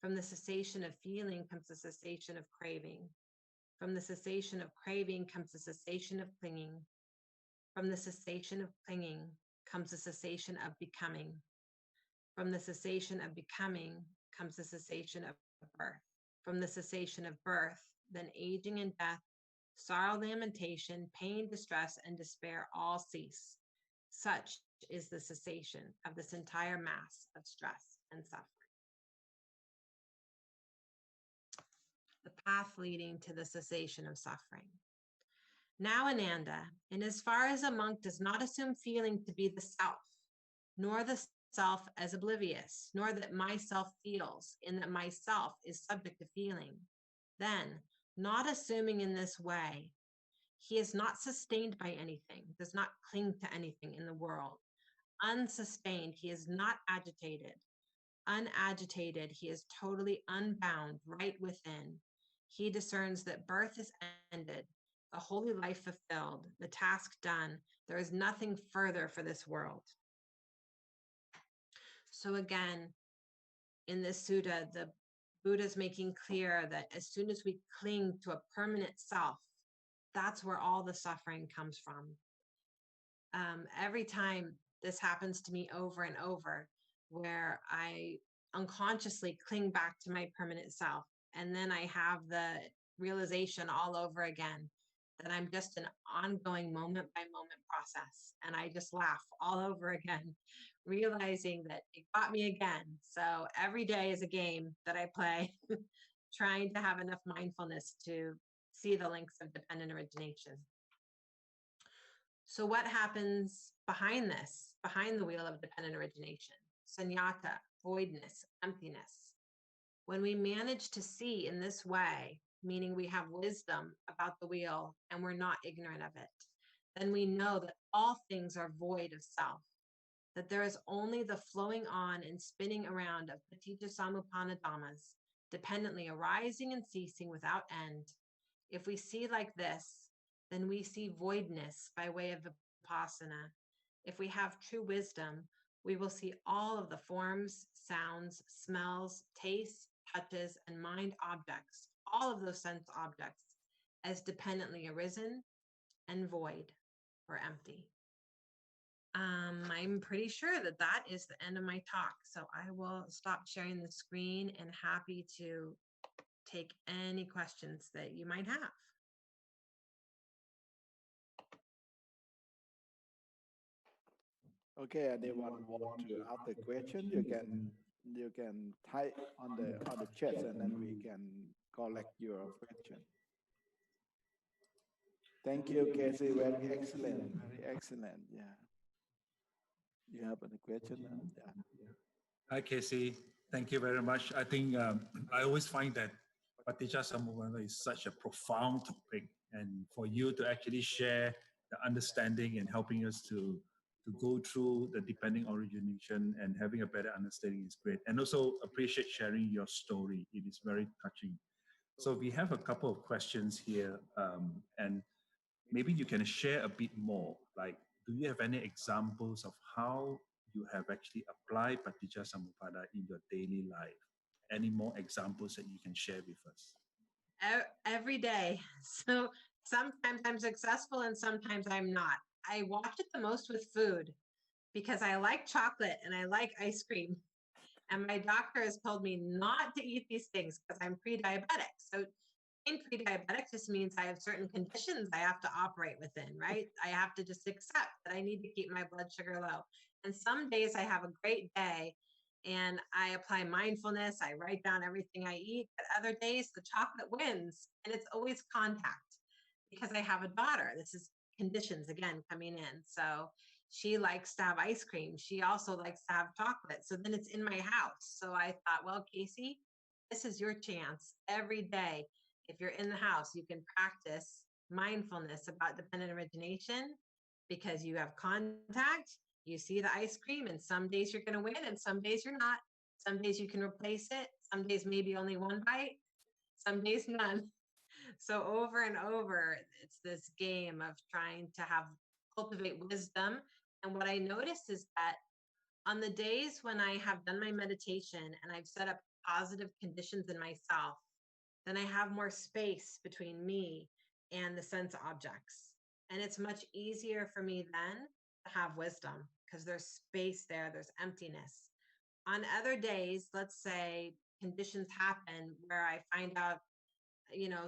D: From the cessation of feeling comes the cessation of craving. From the cessation of craving comes the cessation of clinging. From the cessation of clinging comes the cessation of becoming. From the cessation of becoming comes the cessation of birth. From the cessation of birth, then aging and death, sorrow, lamentation, pain, distress, and despair all cease. Such is the cessation of this entire mass of stress and suffering. The path leading to the cessation of suffering. Now, Ananda, in as far as a monk does not assume feeling to be the self, nor the self as oblivious, nor that myself feels, in that myself is subject to feeling, then, not assuming in this way, he is not sustained by anything, does not cling to anything in the world. Unsustained, he is not agitated. Unagitated, he is totally unbound right within. He discerns that birth is ended, the holy life fulfilled, the task done. There is nothing further for this world. So again, in this sutta, the Buddha is making clear that as soon as we cling to a permanent self, that's where all the suffering comes from. Every time this happens to me over and over, where I unconsciously cling back to my permanent self, and then I have the realization all over again that I'm just an ongoing moment by moment process. And I just laugh all over again, realizing that it got me again. So every day is a game that I play, trying to have enough mindfulness to see the links of dependent origination. So what happens behind this, behind the wheel of dependent origination? Sunyata, voidness, emptiness. When we manage to see in this way, meaning we have wisdom about the wheel and we're not ignorant of it, then we know that all things are void of self, that there is only the flowing on and spinning around of paticca samuppanna dhammas, dependently arising and ceasing without end. If we see like this, then we see voidness by way of vipassana. If we have true wisdom, we will see all of the forms, sounds, smells, tastes, touches, and mind objects, all of those sense objects, as dependently arisen and void or empty. I'm pretty sure that that is the end of my talk. So I will stop sharing the screen and happy to take any questions that you might have.
C: Okay, anyone want to ask the question? You can type on the chat, and then we can collect your question. Thank you, Casey. Very excellent. Very excellent. Yeah. You have any question? Yeah.
E: Hi, Casey. Thank you very much. I think I always find that paticca samuppanna is such a profound topic, and for you to actually share the understanding and helping us to go through the depending origination and having a better understanding is great. And also appreciate sharing your story. It is very touching. So we have a couple of questions here, and maybe you can share a bit more. Like, do you have any examples of how you have actually applied paticca samuppanna in your daily life? Any more examples that you can share with us?
D: Every day. So sometimes I'm successful and sometimes I'm not. I watch it the most with food because I like chocolate and I like ice cream. And my doctor has told me not to eat these things because I'm pre-diabetic. So being pre-diabetic just means I have certain conditions I have to operate within, right? I have to just accept that I need to keep my blood sugar low. And some days I have a great day and I apply mindfulness. I write down everything I eat. But other days the chocolate wins, and it's always contact because I have a daughter. This is conditions again coming in. So she likes to have ice cream. She also likes to have chocolate. So then it's in my house. So I thought, well, Casey, this is your chance every day. If you're in the house, you can practice mindfulness about dependent origination because you have contact. You see the ice cream, and some days you're going to win, and some days you're not. Some days you can replace it. Some days maybe only one bite. Some days none. So over and over, it's this game of trying to cultivate wisdom. And what I noticed is that on the days when I have done my meditation and I've set up positive conditions in myself, then I have more space between me and the sense objects. And it's much easier for me then to have wisdom because there's space there, there's emptiness. On other days, let's say conditions happen where I find out,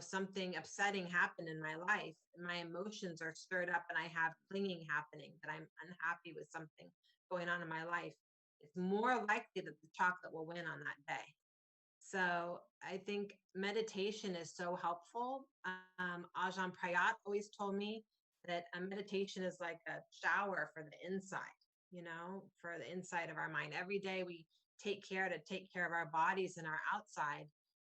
D: something upsetting happened in my life. My emotions are stirred up and I have clinging happening, that I'm unhappy with something going on in my life. It's more likely that the chocolate will win on that day. So I think meditation is so helpful. Ajahn Prayat always told me that a meditation is like a shower for the inside, for the inside of our mind. Every day we take care of our bodies and our outside,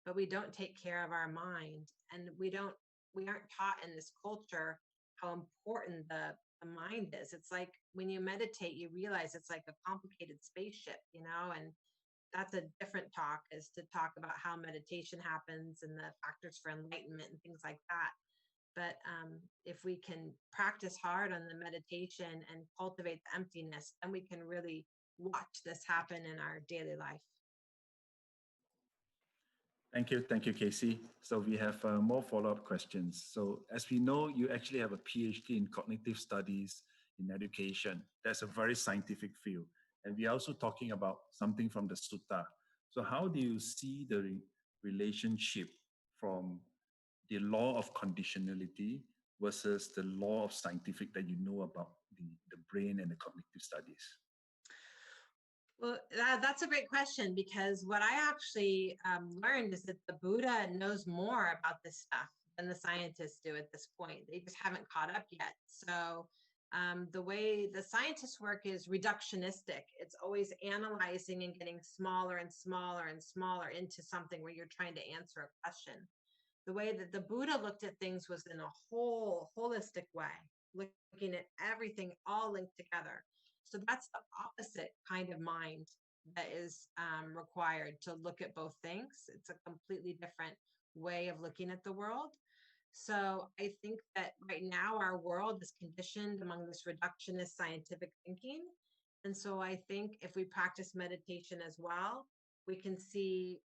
D: but we don't take care of our mind. And we aren't taught in this culture how important the mind is. It's like when you meditate, you realize it's like a complicated spaceship, and that's a different talk, is to talk about how meditation happens and the factors for enlightenment and things like that. But if we can practice hard on the meditation and cultivate the emptiness, then we can really watch this happen in our daily life.
E: Thank you, Casey. So we have more follow-up questions. So as we know, you actually have a PhD in cognitive studies in education. That's a very scientific field. And we are also talking about something from the sutta. So how do you see the relationship from the law of conditionality versus the law of scientific that you know about the brain and the cognitive studies?
D: Well, that's a great question, because what I actually learned is that the Buddha knows more about this stuff than the scientists do at this point. They just haven't caught up yet. So The way the scientists work is reductionistic. It's always analyzing and getting smaller and smaller and smaller into something where you're trying to answer a question. The way that the Buddha looked at things was in a holistic way, looking at everything all linked together. So that's the opposite kind of mind that is required to look at both things. It's a completely different way of looking at the world. So I think that right now our world is conditioned among this reductionist scientific thinking. And so I think if we practice meditation as well, we can see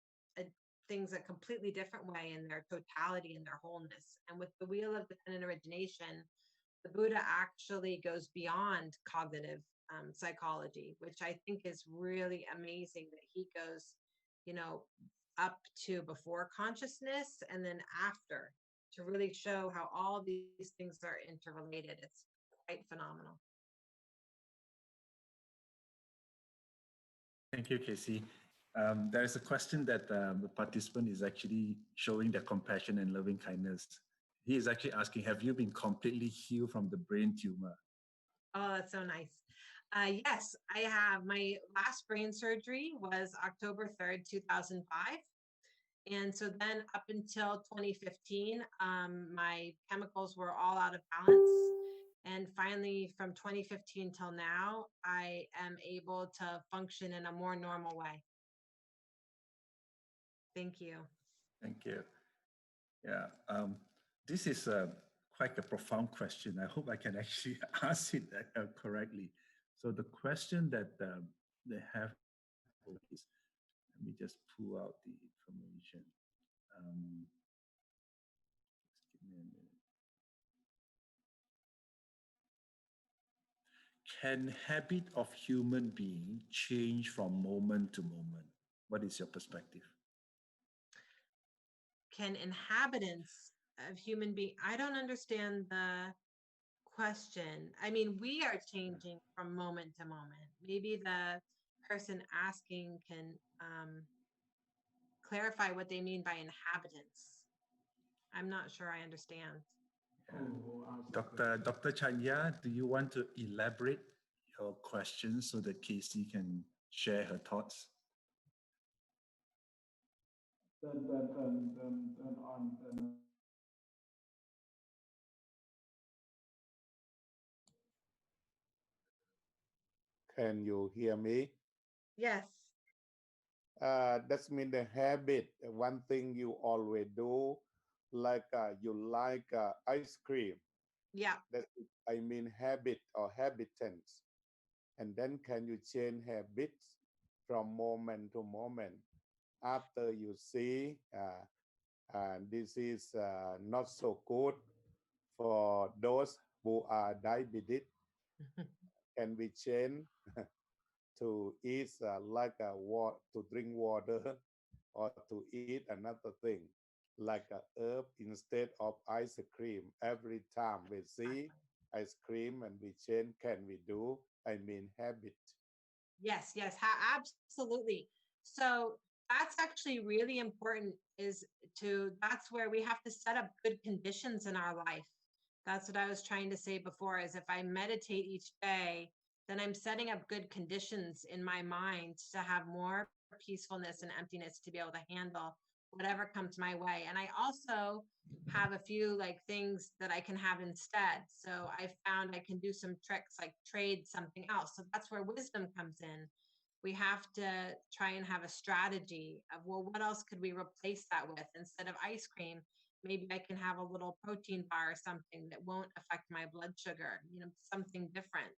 D: things a completely different way in their totality and their wholeness. And with the wheel of dependent origination, the Buddha actually goes beyond cognitive psychology, which I think is really amazing that he goes, up to before consciousness and then after, to really show how all these things are interrelated. It's quite phenomenal.
E: Thank you, Casey. There is a question that the participant is actually showing their compassion and loving kindness. He is actually asking, have you been completely healed from the brain tumor?
D: Oh, that's so nice. Yes, I have. My last brain surgery was October 3rd, 2005. And so then up until 2015, my chemicals were all out of balance. And finally, from 2015 till now, I am able to function in a more normal way. Thank you.
E: Thank you. Yeah, this is quite a profound question. I hope I can actually ask it correctly. So the question that they have is, let me just pull out the information. Just give me a minute. Can habit of human being change from moment to moment? What is your perspective?
D: Can inhabitants of human being, I don't understand the question. I mean, we are changing from moment to moment. Maybe the person asking can clarify what they mean by inhabitants. I'm not sure I understand.
E: Dr. Chanya, do you want to elaborate your question so that Casey can share her thoughts?
F: Can you hear me?
D: Yes.
F: That's mean the habit. One thing you always do, like you like ice cream.
D: Yeah.
F: That I mean habit or habitants. And then can you change habits from moment to moment? After you see this is not so good for those who are diabetic, can we change to eat like to drink water or to eat another thing like a herb instead of ice cream? Every time we see ice cream and we change, can we do? I mean habit.
D: Yes, absolutely. So that's actually really important, that's where we have to set up good conditions in our life. That's what I was trying to say before, is if I meditate each day, then I'm setting up good conditions in my mind to have more peacefulness and emptiness to be able to handle whatever comes my way. And I also have a few things that I can have instead. So I found I can do some tricks, like trade something else. So that's where wisdom comes in. We have to try and have a strategy of, well, what else could we replace that with? Instead of ice cream, maybe I can have a little protein bar or something that won't affect my blood sugar, something different.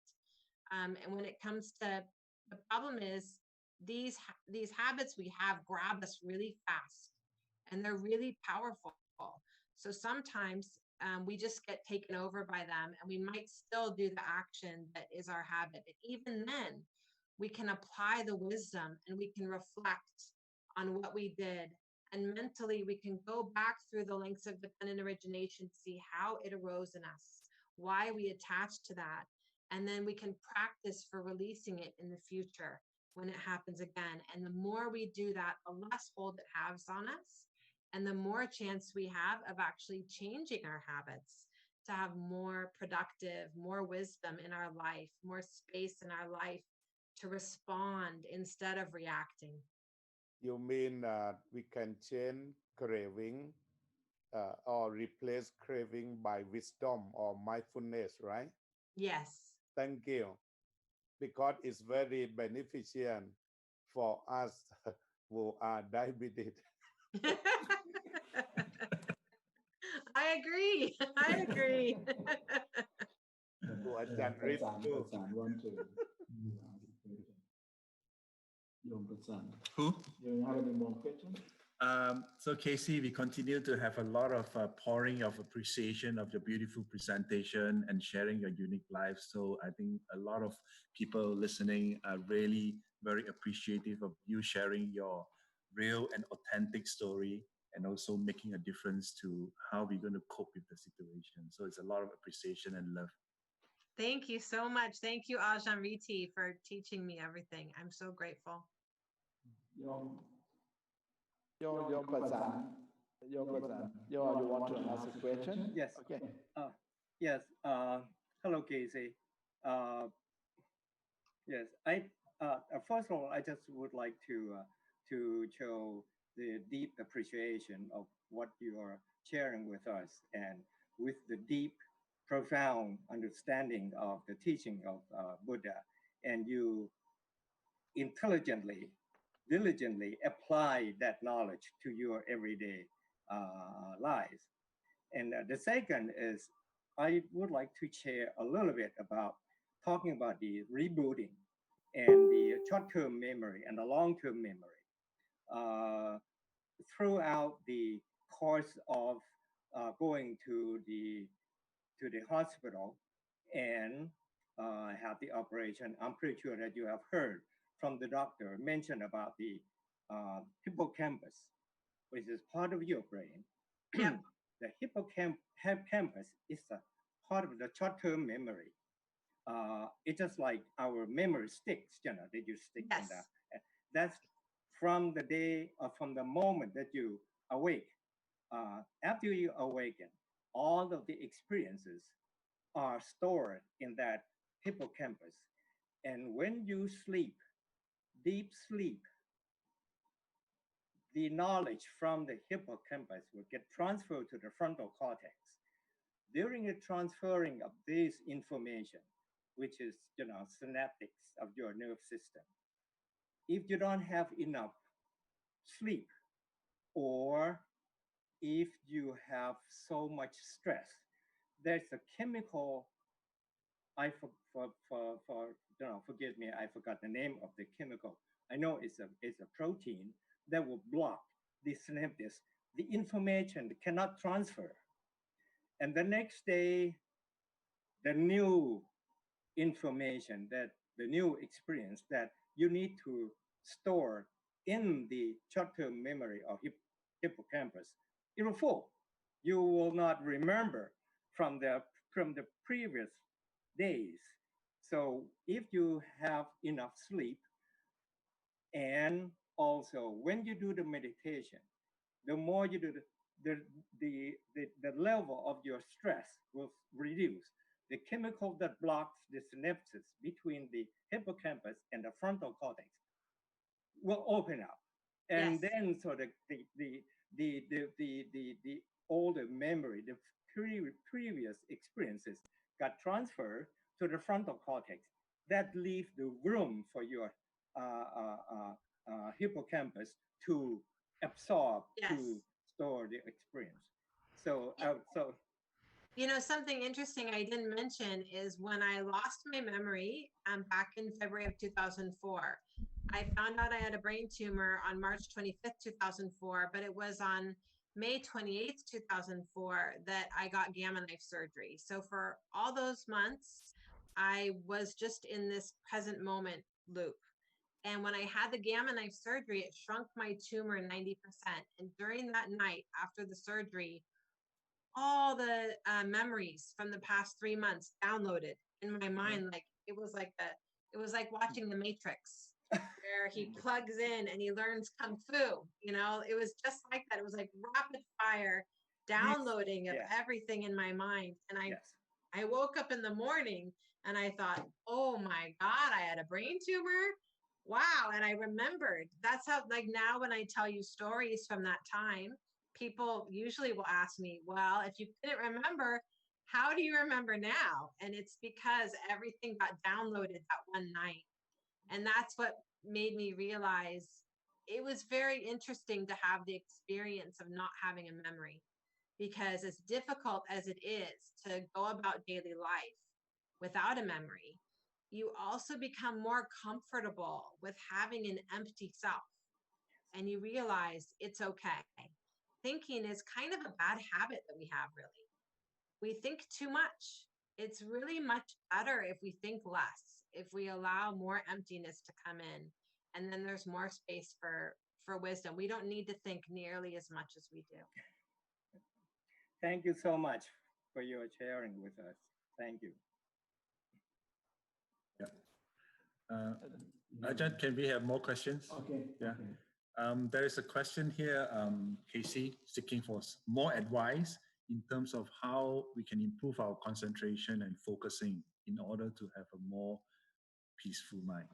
D: And when it comes to, the problem is these habits we have grab us really fast and they're really powerful. So sometimes we just get taken over by them, and we might still do the action that is our habit. But even then, we can apply the wisdom and we can reflect on what we did. And mentally, we can go back through the links of dependent origination to see how it arose in us, why we attached to that. And then we can practice for releasing it in the future when it happens again. And the more we do that, the less hold it has on us, and the more chance we have of actually changing our habits. to have more productive, more wisdom in our life, more space in our life to respond instead of reacting.
F: You mean we can change craving or replace craving by wisdom or mindfulness, right?
D: Yes.
F: Thank you. Because it's very beneficial for us who are diabetic.
D: I agree. I agree.
F: To attend RIP too.
E: Who?
C: Do you have any more questions?
E: So Casey, we continue to have a lot of pouring of appreciation of your beautiful presentation and sharing your unique life. So I think a lot of people listening are really very appreciative of you sharing your real and authentic story and also making a difference to how we're going to cope with the situation. So it's a lot of appreciation and love.
D: Thank you so much. Thank you, Ajahn Riti, for teaching me everything. I'm so grateful.
C: Your person. You want to ask a question?
G: Yes.
C: Okay.
G: Yes. Hello, Casey. Yes. First of all, I just would like to show the deep appreciation of what you are sharing with us, and with the deep, profound understanding of the teaching of Buddha, and you intelligently, diligently apply that knowledge to your everyday lives. And the second is, I would like to share a little bit about talking about the rebooting and the short-term memory and the long-term memory. Throughout the course of going to the hospital and have the operation, I'm pretty sure that you have heard from the doctor mention about the hippocampus, which is part of your brain.
D: Yep.
G: The hippocampus is a part of the short-term memory. It's just like our memory sticks, that you stick in that. That's from the day or from the moment that you awake. After you awaken, all of the experiences are stored in that hippocampus. And when you sleep, deep sleep, the knowledge from the hippocampus will get transferred to the frontal cortex. During the transferring of this information, which is, synaptics of your nerve system, if you don't have enough sleep, or if you have so much stress, there's a chemical, forgive me, I forgot the name of the chemical. I know it's a protein that will block the synapses. The information cannot transfer. And the next day, the new information, that the new experience that you need to store in the short-term memory of hippocampus, it will fall. You will not remember from the previous days. So if you have enough sleep, and also when you do the meditation, the more you do the level of your stress will reduce. The chemical that blocks the synapses between the hippocampus and the frontal cortex will open up, and then so the older memory, the previous experiences got transferred to the frontal cortex. That leaves the room for your hippocampus to absorb, to store the experience. So
D: something interesting I didn't mention is when I lost my memory back in February of 2004, I found out I had a brain tumor on March 25th, 2004, but it was on May 28th, 2004 that I got gamma knife surgery. So for all those months, I was just in this present moment loop. And when I had the gamma knife surgery, it shrunk my tumor 90%. And during that night after the surgery, all the memories from the past 3 months downloaded in my mind. Like it was like watching The Matrix, where he plugs in and he learns kung fu. It was just like that. It was like rapid fire downloading of
G: Yeah.
D: everything in my mind. And
G: Yes.
D: I woke up in the morning and I thought, oh my God, I had a brain tumor. Wow. And I remembered. That's how, like, now when I tell you stories from that time, people usually will ask me, well, if you couldn't remember, how do you remember now? And it's because everything got downloaded that one night. And that's what made me realize it was very interesting to have the experience of not having a memory, because as difficult as it is to go about daily life without a memory, you also become more comfortable with having an empty self. And you realize it's okay. Thinking is kind of a bad habit that we have, really. We think too much. It's really much better if we think less, if we allow more emptiness to come in, and then there's more space for wisdom. We don't need to think nearly as much as we do.
G: Thank you so much for your sharing with us. Thank you.
E: Ajahn, can we have more questions?
C: Okay.
E: Yeah. There is a question here, Casey, seeking for more advice in terms of how we can improve our concentration and focusing in order to have a more peaceful mind.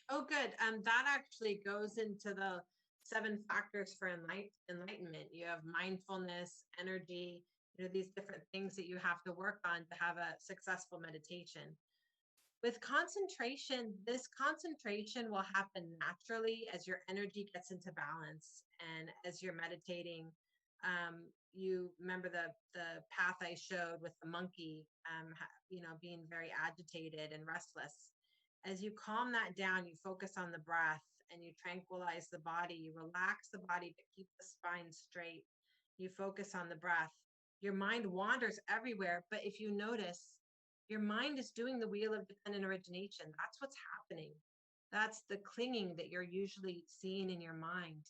D: Oh, good. That actually goes into the 7 factors for enlightenment. You have mindfulness, energy, these different things that you have to work on to have a successful meditation. With concentration, this concentration will happen naturally as your energy gets into balance. And as you're meditating, you remember the path I showed with the monkey, being very agitated and restless. As you calm that down, you focus on the breath and you tranquilize the body, you relax the body, but keep the spine straight. You focus on the breath. Your mind wanders everywhere, but if you notice, your mind is doing the wheel of dependent origination. That's what's happening. That's the clinging that you're usually seeing in your mind.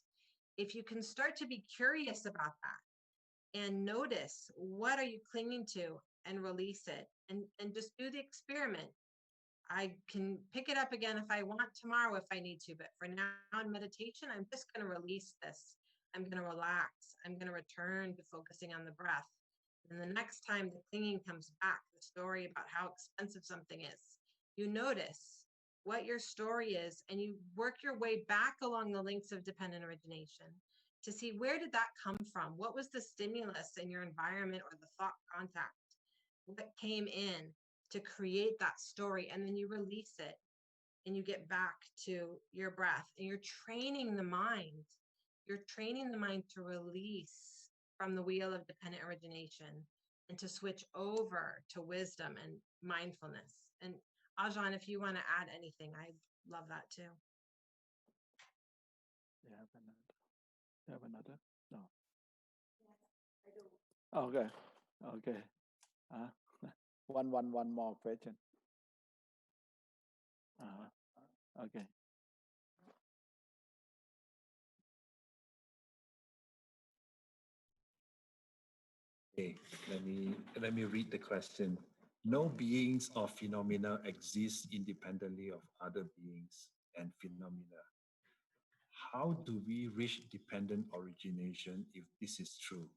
D: If you can start to be curious about that and notice what are you clinging to and release it, and just do the experiment. I can pick it up again if I want tomorrow, if I need to, but for now in meditation, I'm just going to release this. I'm going to relax. I'm going to return to focusing on the breath. And the next time the clinging comes back, the story about how expensive something is, you notice what your story is and you work your way back along the links of dependent origination to see where did that come from? What was the stimulus in your environment or the thought contact that came in to create that story? And then you release it and you get back to your breath, and you're training the mind. You're training the mind to release from the wheel of dependent origination and to switch over to wisdom and mindfulness. And Ajahn, if you want to add anything, I love that too.
C: You have another? No. Okay. Okay. One more question. Okay.
E: Okay, let me read the question. No beings or phenomena exist independently of other beings and phenomena. How do we reach dependent origination if this is true?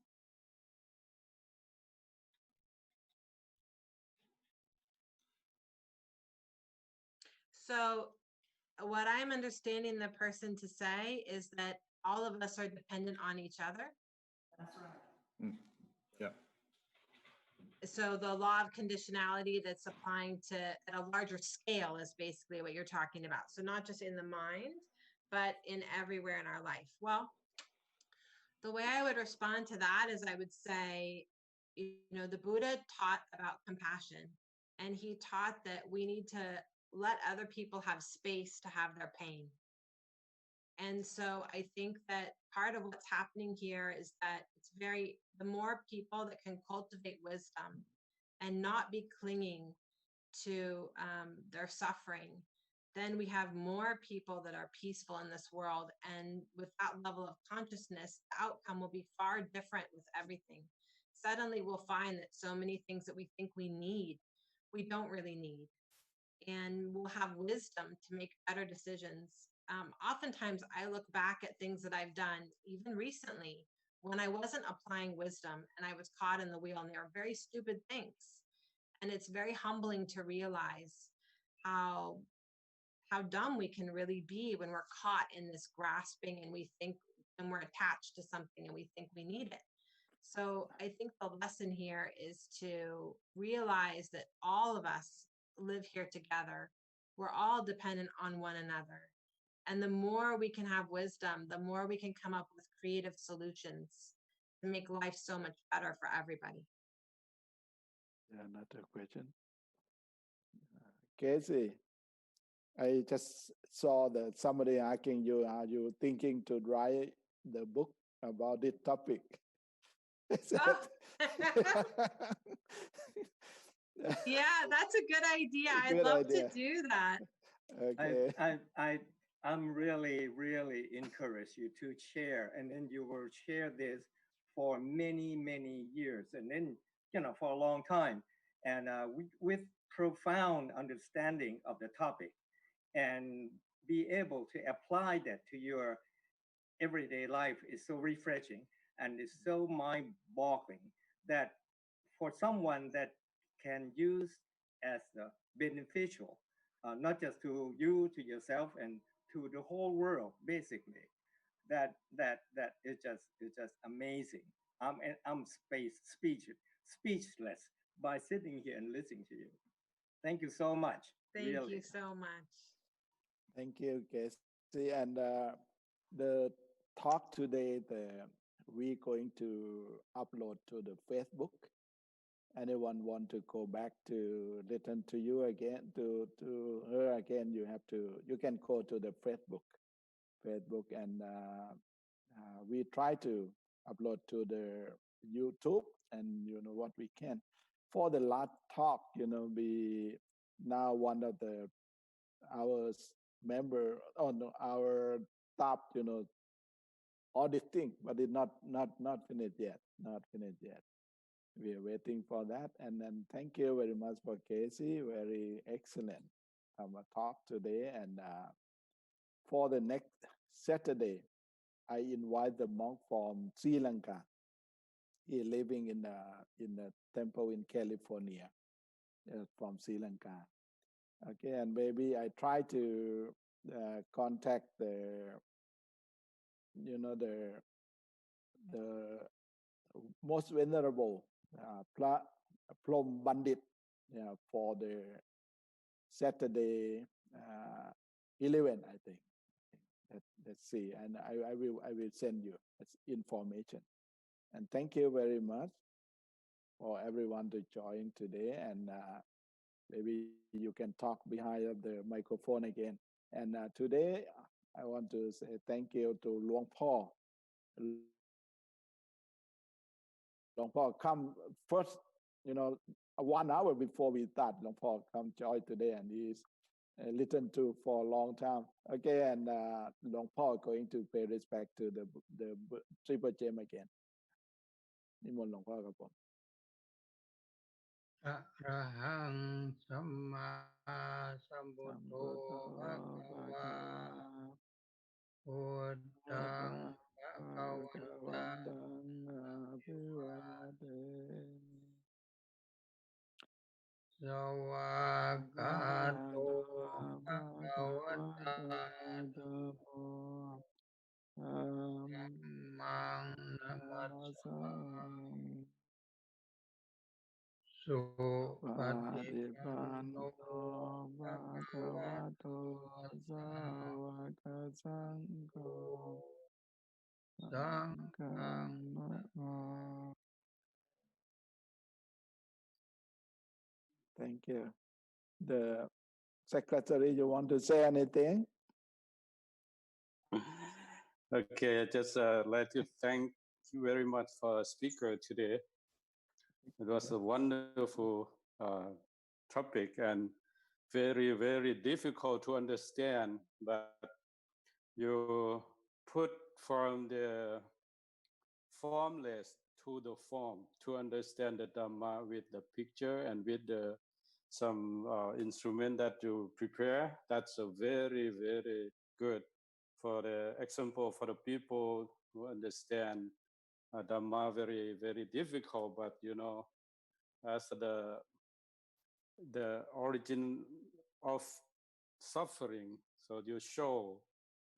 D: So what I'm understanding the person to say is that all of us are dependent on each other.
G: That's right.
E: Yeah.
D: So the law of conditionality that's applying to at a larger scale is basically what you're talking about. So not just in the mind, but in everywhere in our life. Well, the way I would respond to that is I would say, the Buddha taught about compassion, and he taught that we need to let other people have space to have their pain. And so I think that part of what's happening here is that the more people that can cultivate wisdom and not be clinging to their suffering, then we have more people that are peaceful in this world. And with that level of consciousness, the outcome will be far different with everything. Suddenly we'll find that so many things that we think we need, we don't really need. And we'll have wisdom to make better decisions. Oftentimes I look back at things that I've done, even recently, when I wasn't applying wisdom and I was caught in the wheel, and they were very stupid things. And it's very humbling to realize how dumb we can really be when we're caught in this grasping and we think, and we're attached to something and we think we need it. So I think the lesson here is to realize that all of us live here together. We're all dependent on one another. And the more we can have wisdom, the more we can come up with creative solutions to make life so much better for everybody.
C: Another question. Casey, I just saw that somebody asking you, are you thinking to write the book about this topic?
D: Oh. Yeah, that's a good idea. I'd love to do that.
C: Okay.
G: I'm really, really encourage you to share, and then you will share this for many, many years, and then, for a long time, and with profound understanding of the topic, and be able to apply that to your everyday life is so refreshing and it's so mind-boggling that for someone that can use as beneficial, not just to you, to yourself, and to the whole world, basically, that is just amazing. I'm speechless by sitting here and listening to you. Thank you so much.
D: Thank
G: really.
D: you so much.
C: Thank you, Casey. And the talk today, we're going to upload to the Facebook. Anyone want to go back to listen to you again, to her again, you can go to the Facebook, and we try to upload to the YouTube, and what we can. For the last talk, be now one of our member on our top, auditing, but it's not finished yet. Not finished yet. We are waiting for that. And then thank you very much for Casey. Very excellent talk today. And for the next Saturday, I invite the monk from Sri Lanka. He is living in a temple in California, from Sri Lanka. Okay, and maybe I try to contact the most venerable Plom Bandit for the Saturday 11, I think. Let's see, and I will send you information. And thank you very much for everyone to join today. And maybe you can talk behind the microphone again. And today I want to say thank you to Luang Por. Luang Por come first, 1 hour before we start. Luang Por come join today, and he's listened to for a long time. Okay, and Luang Por going to pay respect to the Triple Gem again. นิมนต์หลวงพ่อครับผม
A: อะระหังสัมมาสัมพุทโธภะคะวาพุทธังภะคะวันตังอะภิวาเทสวากาโตภะคะวะตาธัมมังนะมัสสามิสุปฏิปันโนภะคะวะโตสาวกสังโฆสังฆังนะโม
C: Thank you. The secretary, you want to say anything?
H: Okay, I just like to thank you very much for our speaker today. It was a wonderful topic and very, very difficult to understand, but you put from the formless to the form to understand the Dhamma with the picture and with some instrument that you prepare. That's a very, very good for the example for the people who understand Dhamma very, very difficult, but as the origin of suffering, so you show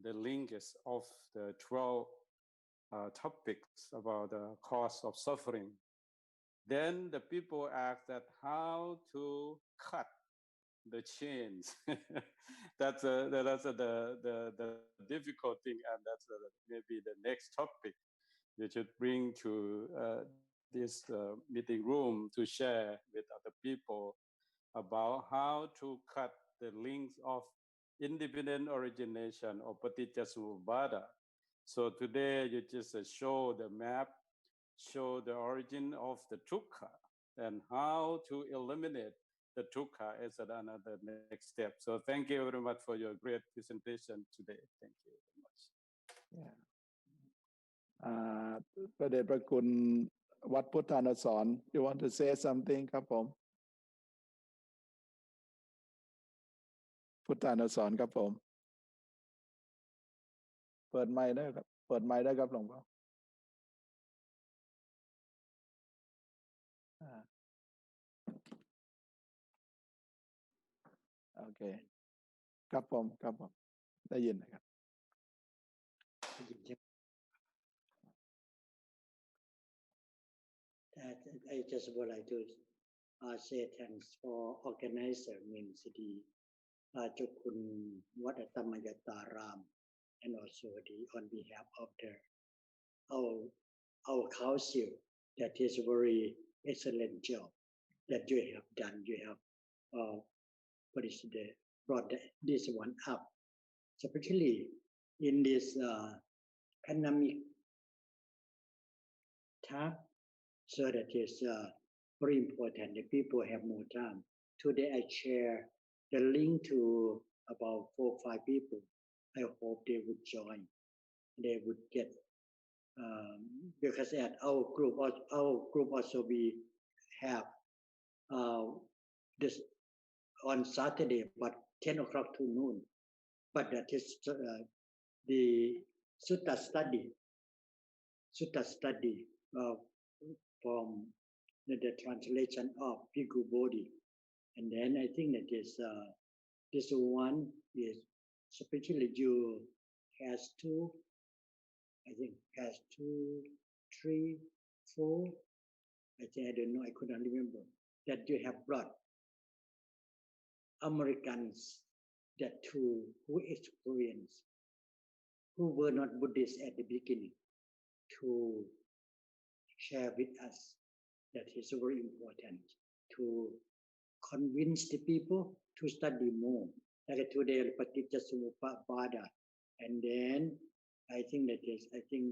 H: the linkage of the 12 topics about the cause of suffering. Then the people ask that how to cut the chains. that's the difficult thing, and that's maybe the next topic you should bring to this meeting room to share with other people about how to cut the links of independent origination or Paticcasamuppada. So today you just show the map, show the origin of the dukkha and how to eliminate the dukkha as another next step. So thank you very much for your great presentation today. Thank you very much.
C: Yeah. พระเดชพระคุณวัดพุทธานุสรณ์ you want to say something ครับผมพุทธานุสรณ์ครับผมเปิดไมค์ได้ครับเปิดไมค์ได้ครับหลวงพ่อโอเคครับผมครับผมได้ยินนะครับ
I: I just would like to say thanks for organizer means the เจ้าคุณวัดธรรมยตาราม and also the on behalf of the our council that is a very excellent job that you have done. You have what is the brought this one up, especially in this pandemic time. So that is very important that people have more time. Today I share the link to about 4 or 5 people. I hope they would join. They would get because at our group also we have this on Saturday, but 10 o'clock to noon. But that is the sutta study from the translation of Bhikkhu Bodhi. And then I think that is this one is especially you has 2, I think has 2, 3, 4. I think I don't know, I couldn't remember that you have brought Americans that who experience, who were not Buddhists at the beginning, to share with us. That is very important to convince the people to study more. Like today, Paticcasamuppada, and then I think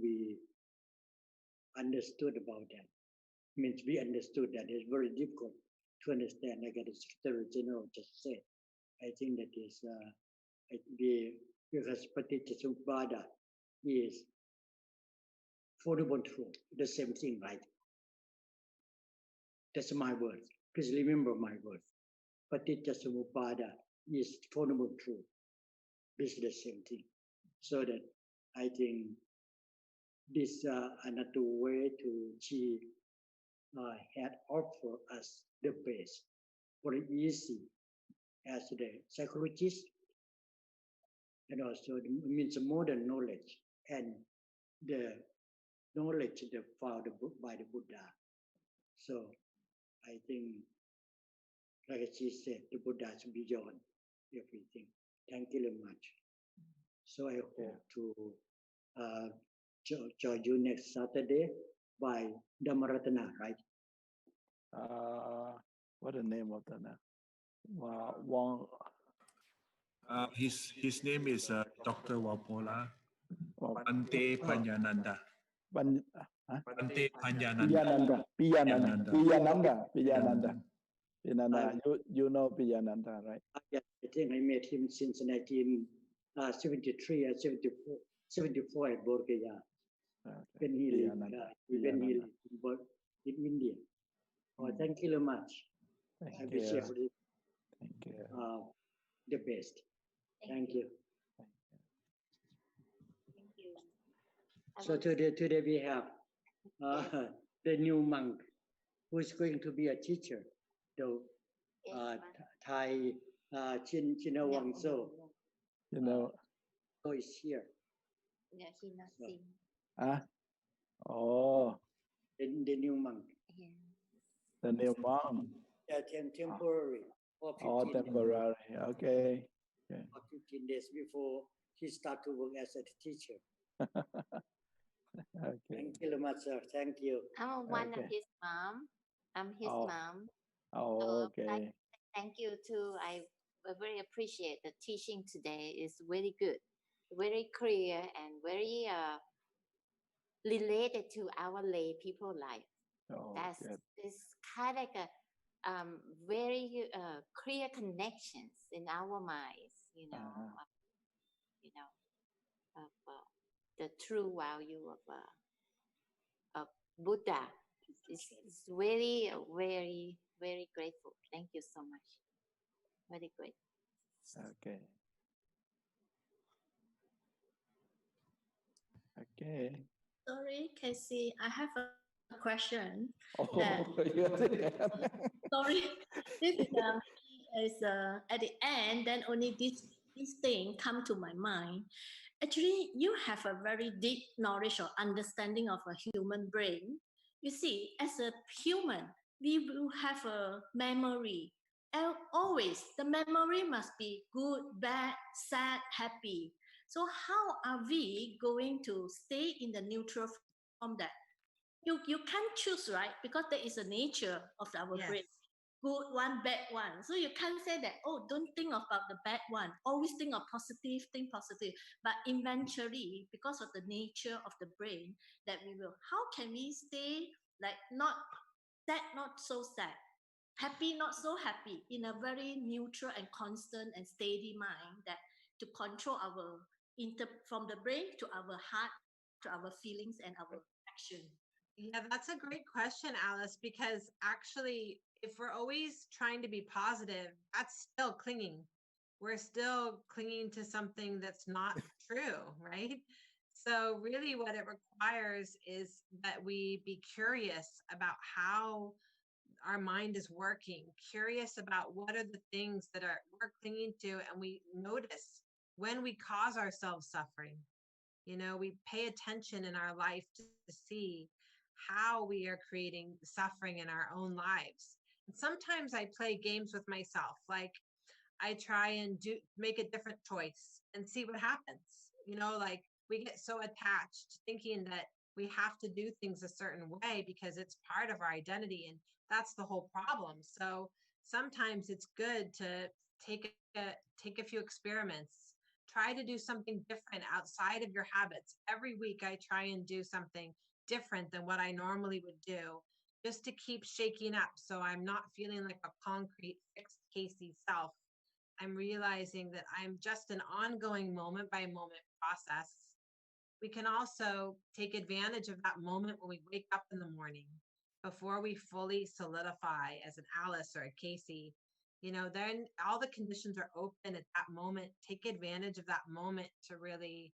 I: we understood about that. Means we understood that it's very difficult to understand. Like the Secretary General just said, I think that is because Paticcasamuppada is Fourfold Truth, the same thing, right? That's my words. Please remember my words. Paticcasamuppada is Fourfold Truth. This is the same thing. So that I think this another way to she had offered us the best, very easy as the psychologist, and also means modern knowledge and the knowledge found by the Buddha. So I think, like she said, the Buddha is beyond everything. Thank you very much. So I hope to join you next Saturday by Dhammaratana, right?
C: What the name of that? Wong.
E: His name is Dr. Wapola Bante Panyananda. Bante Panyananda.
C: Piyananda. You know Piyananda, right?
I: Yes, I think I met him since 1973 or 74 at Bodh Gaya. When he lived in India. Oh, thank you very much. I wish you the best. Thank you. So today we have the new monk who is going to be a teacher, the Thai Chinawangso.
C: You know.
I: Who is here?
J: Yeah, he not sing.
C: Oh.
I: The new monk.
J: Yeah.
C: The new monk.
I: Yeah, temporary.
C: Oh, temporary. Okay.
I: For 15 days before he start to work as a teacher.
C: Okay.
I: Thank you very much, sir. Thank you.
J: I'm one of his mom. I'm his mom.
C: Oh, okay.
J: Thank you too. I very appreciate the teaching today. It's very good, very clear, and very related to our lay people life.
C: Oh,
J: That's
C: good.
J: it's kind of like a very clear connections in our minds. Of the true value of Buddha. It's very, very, very grateful. Thank you so much. Very great.
C: Okay. Okay.
K: Sorry, Casey, I have a question.
C: Oh,
K: Sorry, this is at the end. Then only this thing come to my mind. Actually, you have a very deep knowledge or understanding of a human brain. You see, as a human, we will have a memory. And always, the memory must be good, bad, sad, happy. So how are we going to stay in the neutral form that you can't choose, right? Because there is a nature of our brain. Good one, bad one. So you can't say that, oh, don't think about the bad one. Always think of positive, think positive. But eventually, because of the nature of the brain, that we will, how can we stay like not sad, not so sad, happy, not so happy, in a very neutral and constant and steady mind that to control our from the brain to our heart, to our feelings and our action.
D: Yeah, that's a great question, Alice, because actually, if we're always trying to be positive, that's still clinging. We're still clinging to something that's not true, right? So really what it requires is that we be curious about how our mind is working, curious about what are the things that we're clinging to, and we notice when we cause ourselves suffering. We pay attention in our life to see how we are creating suffering in our own lives. And sometimes I play games with myself, like I try and make a different choice and see what happens. Like we get so attached thinking that we have to do things a certain way because it's part of our identity, and that's the whole problem. So sometimes it's good to take a few experiments. Try to do something different outside of your habits. Every week I try and do something different than what I normally would do, just to keep shaking up so I'm not feeling like a concrete fixed Casey self. I'm realizing that I'm just an ongoing moment by moment process. We can also take advantage of that moment when we wake up in the morning before we fully solidify as an Alice or a Casey. Then all the conditions are open at that moment. Take advantage of that moment to really,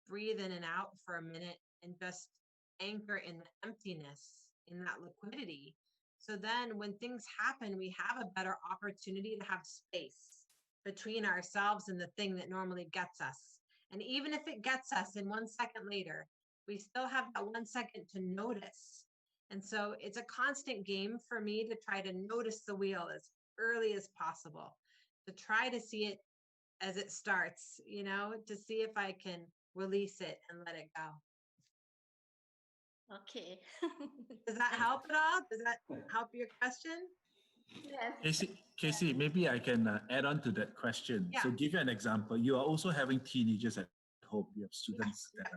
D: breathe in and out for a minute and just anchor in the emptiness, in that liquidity. So then when things happen, we have a better opportunity to have space between ourselves and the thing that normally gets us. And even if it gets us in 1 second later, we still have that 1 second to notice. And so it's a constant game for me to try to notice the wheel as early as possible, to try to see it as it starts, to see if I can release it and let it go.
K: Okay.
D: Does that help at all? Does that help your question?
K: Yes.
E: Casey, maybe I can add on to that question.
D: Yeah.
E: So give you an example. You are also having teenagers at home. You have students.
D: Yes.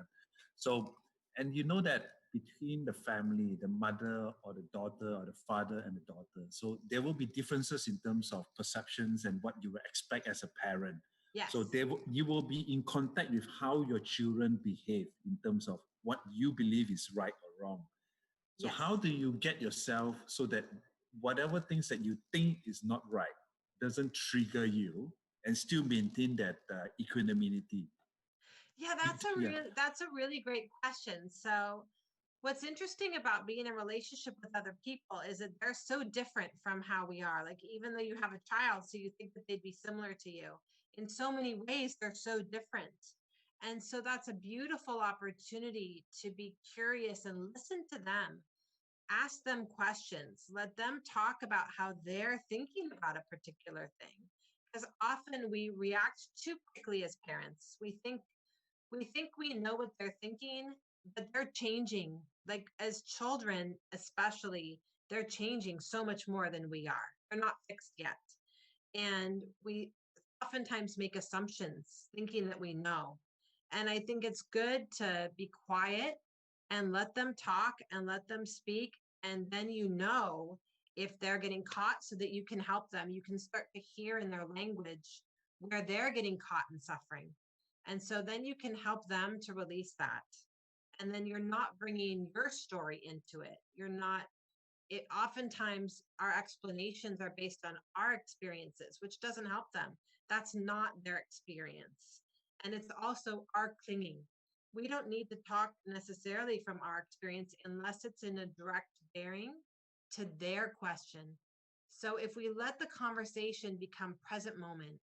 E: So, and you know that between the family, the mother or the daughter or the father and the daughter, so there will be differences in terms of perceptions and what you would expect as a parent.
D: Yes.
E: So you will be in contact with how your children behave in terms of what you believe is right or wrong. So how do you get yourself so that whatever things that you think is not right doesn't trigger you and still maintain that equanimity?
D: Yeah, that's a really great question. So what's interesting about being in a relationship with other people is that they're so different from how we are. Like, even though you have a child, so you think that they'd be similar to you, in so many ways, they're so different. And so that's a beautiful opportunity to be curious and listen to them, ask them questions, let them talk about how they're thinking about a particular thing. Because often we react too quickly as parents. We think we know what they're thinking, but they're changing. Like, as children, especially, they're changing so much more than we are. They're not fixed yet. And we oftentimes make assumptions thinking that we know. And I think it's good to be quiet and let them talk and let them speak. And then you know if they're getting caught so that you can help them. You can start to hear in their language where they're getting caught in suffering. And so then you can help them to release that. And then you're not bringing your story into it. Oftentimes our explanations are based on our experiences, which doesn't help them. That's not their experience. And it's also our clinging. We don't need to talk necessarily from our experience unless it's in a direct bearing to their question. So if we let the conversation become present moment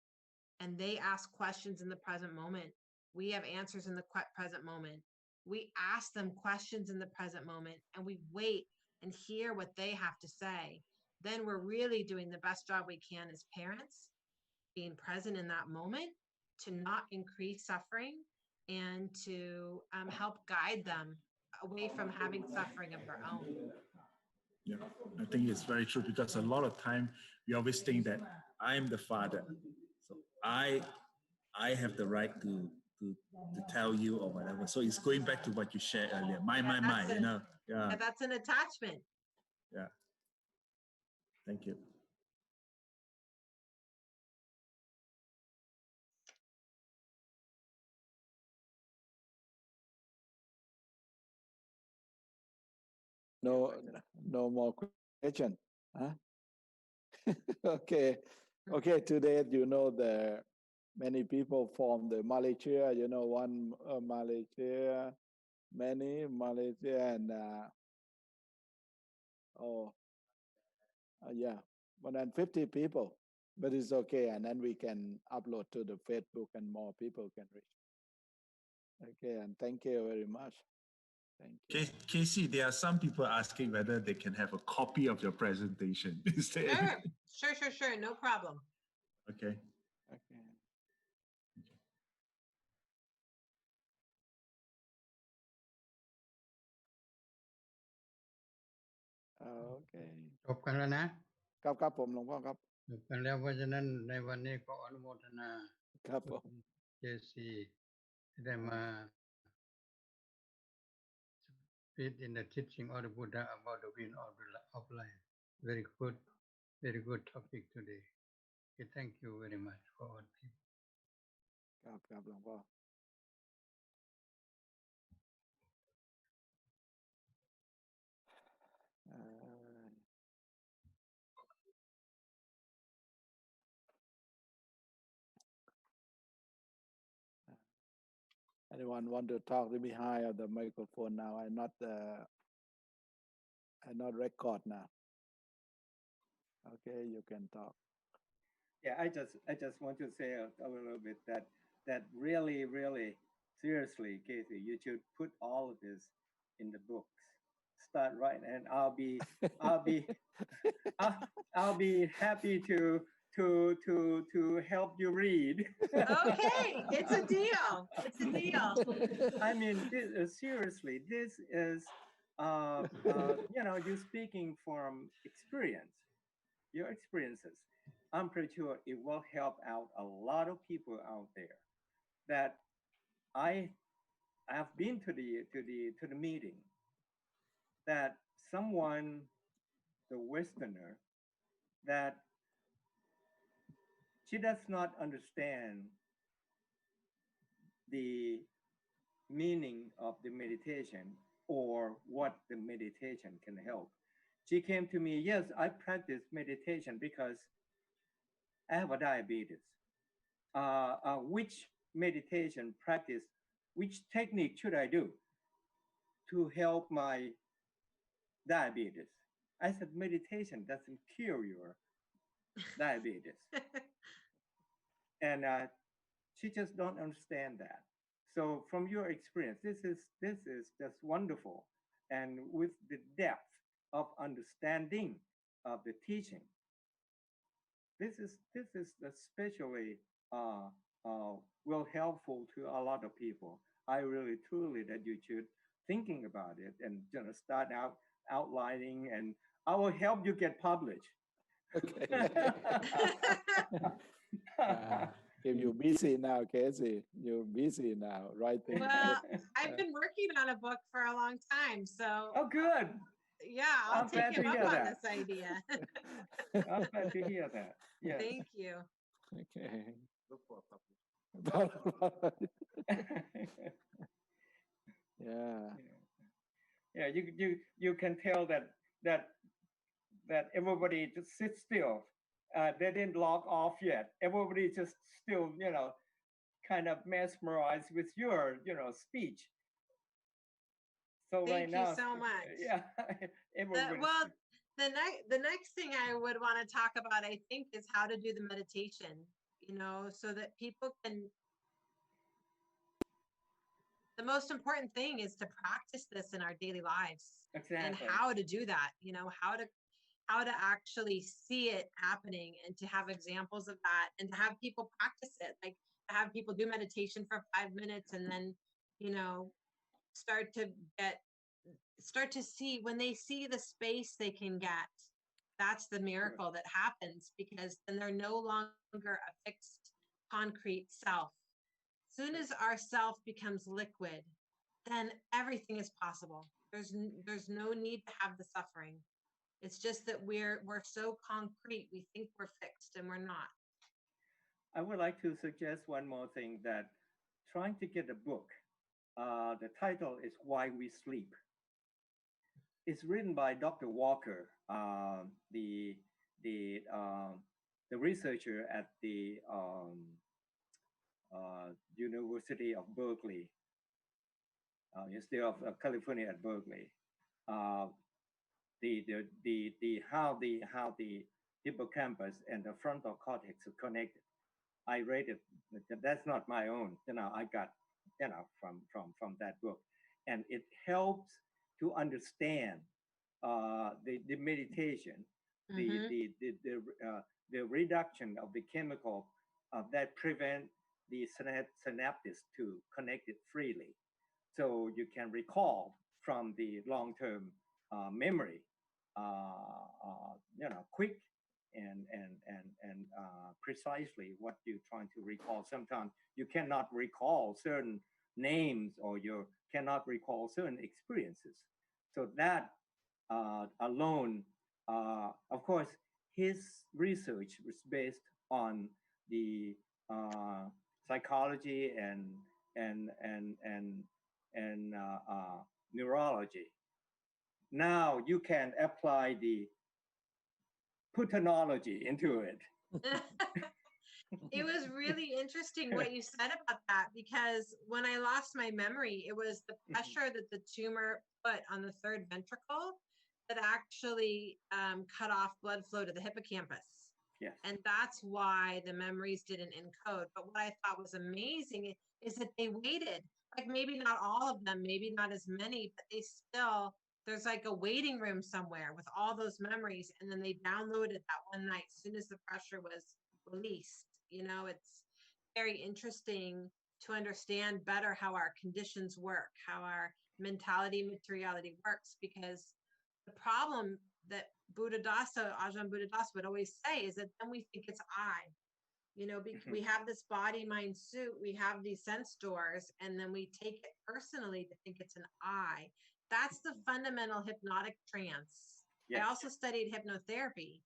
D: and they ask questions in the present moment, we have answers in the present moment. We ask them questions in the present moment and we wait and hear what they have to say. Then we're really doing the best job we can as parents, being present in that moment to not increase suffering and to help guide them away from having suffering of their own.
E: Yeah, I think it's very true because a lot of time we always think that I'm the father, so I have the right to tell you or whatever. So it's going back to what you shared earlier. My, you know. Yeah.
D: That's an attachment.
E: Yeah. Thank you.
C: No more question. Huh? Okay. Today, you know, many people from the Malaysia, you know, one Malaysia, many Malaysia, and yeah, more than 50 people. But it's okay, and then we can upload to the Facebook, and more people can reach. Okay, and thank you very much. Thank you.
E: Casey, there are some people asking whether they can have a copy of your presentation.
D: Sure. No problem.
E: Okay.
C: Okay.
A: จบกันแล้วนะครับ
C: ผมหลวงพ่อครับ
A: จบกันแล้วเพราะฉะนั้นในวันนี้ก็อนุโมทนา
C: ครับผม
A: JC ที่ได้มา speak in the teaching of the Buddha about the wheel of life. Very good topic today. Okay, thank you very much for all people.
C: ครับหลวงพ่อ Anyone want to talk behind of the microphone now? I not record now. Okay, you can talk.
G: Yeah, I just want to say a little bit that really seriously, Casey, you should put all of this in the books. Start right, and I'll be happy to help you read.
D: Okay, it's a deal.
G: I mean, seriously, this is you're speaking from experience, your experiences. I'm pretty sure it will help out a lot of people out there. That I have been to the meeting. That someone, the Westerner, that she does not understand the meaning of the meditation or what the meditation can help. She came to me, yes, I practice meditation because I have a diabetes. Which meditation practice, which technique should I do to help my diabetes. I said, meditation doesn't cure your diabetes. And she just don't understand that. So from your experience, this is just wonderful. And with the depth of understanding of the teaching, this is especially well helpful to a lot of people. I really truly that you should thinking about it and start outlining, and I will help you get published.
C: Okay. If you're busy now, Casey, you're busy now, writing.
D: Well, I've been working on a book for a long time, so.
G: Oh, good.
D: Yeah, I'll take him up on this idea.
G: I'm glad to hear that. Yes.
D: Thank you.
C: Okay.
G: Yeah. You can tell that everybody just sits still. They didn't log off yet. Everybody just still, kind of mesmerized with your, speech. So
D: Thank
G: right now,
D: you so much.
G: Yeah.
D: Well, the next thing I would want to talk about, I think, is how to do the meditation, so that people can. The most important thing is to practice this in our daily lives.
G: Exactly.
D: And how to do that, how to actually see it happening, and to have examples of that, and to have people practice it, like to have people do meditation for 5 minutes, and then, start to see, when they see the space they can get, that's the miracle that happens, because then they're no longer a fixed concrete self. Soon as our self becomes liquid, then everything is possible. There's no need to have the suffering. It's just that we're so concrete, we think we're fixed, and we're not.
G: I would like to suggest one more thing, that trying to get a book. The title is Why We Sleep. It's written by Dr. Walker, the researcher at the University of Berkeley, University of California at Berkeley. How the hippocampus and the frontal cortex are connected. I read it. That's not my own. I got from that book, and it helps to understand the meditation, the reduction of the chemical that prevent the synapses to connect it freely, so you can recall from the long-term memory, quick and precisely what you're trying to recall. Sometimes you cannot recall certain names, or you cannot recall certain experiences. So that alone, of course, his research was based on the psychology and neurology. Now you can apply the Putanology into it.
D: It was really interesting what you said about that, because when I lost my memory, it was the pressure that the tumor put on the third ventricle that actually cut off blood flow to the hippocampus.
G: Yes.
D: And that's why the memories didn't encode. But what I thought was amazing is that they waited, like maybe not all of them, maybe not as many, but they still, there's like a waiting room somewhere with all those memories. And then they downloaded that one night as soon as the pressure was released. It's very interesting to understand better how our conditions work, how our mentality, materiality works, because the problem that Ajahn Buddhadasa would always say is that then we think it's I. We have this body, mind, suit, we have these sense doors, and then we take it personally to think it's an I. That's the fundamental hypnotic trance.
G: Yes.
D: I also studied hypnotherapy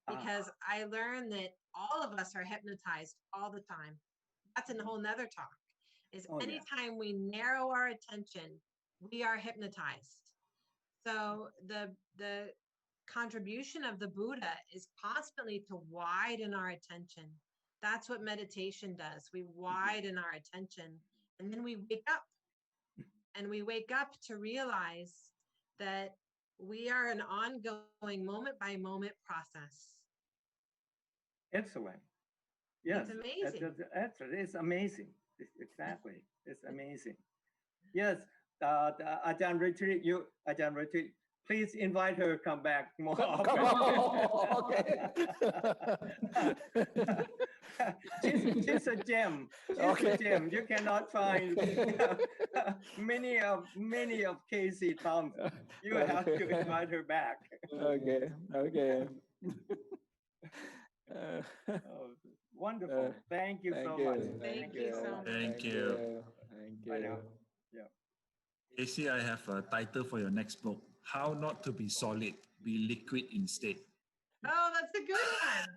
D: because I learned that all of us are hypnotized all the time. That's a whole nother talk. Anytime we narrow our attention, we are hypnotized. So the contribution of the Buddha is constantly to widen our attention. That's what meditation does. We widen our attention, and then we wake up. and we wake up to realize that we are an ongoing moment by moment process.
G: Excellent. Yes,
D: It's amazing.
G: It's amazing. Exactly. It's amazing. Yes, Ajahn Retreat, Ajahn Retreat, please invite her to come back more often. She's a gem. She's a gem. You cannot find many of Casey Thompson. You have to invite her back.
C: Okay.
G: Wonderful. Thank you so much.
D: Thank you so much.
E: Thank you.
G: Bye now. Yeah.
E: Casey, I have a title for your next book. How Not to Be Solid, Be Liquid Instead.
D: Oh, that's a good one.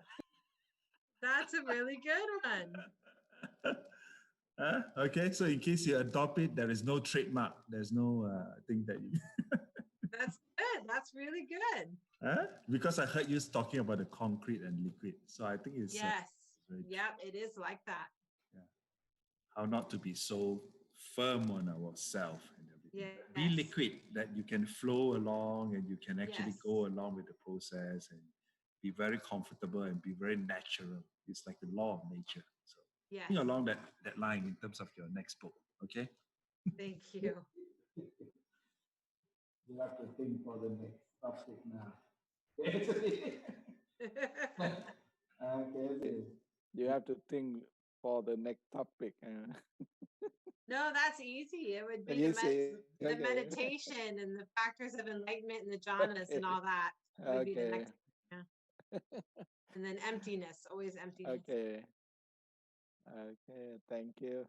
D: That's a really good one.
E: Okay, so in case you adopt it, there is no trademark. There's no thing that you...
D: That's good. That's really good.
E: Because I heard you talking about the concrete and liquid. So I think it's...
D: Yes. Yep, it is like that.
E: Yeah. How not to be so firm on ourselves and everything.
D: Yes.
E: Be liquid, that you can flow along and you can actually go along with the process and be very comfortable and be very natural. It's like the law of nature. So think along that line in terms of your next book. Okay?
D: Thank you.
C: You have to think for the next topic now. Okay. You have to think for the next topic.
D: No, that's easy. It would be the meditation and the factors of enlightenment and the jhanas and all that. Would be the next. Yeah. And then emptiness, always emptiness.
C: Okay. Thank you.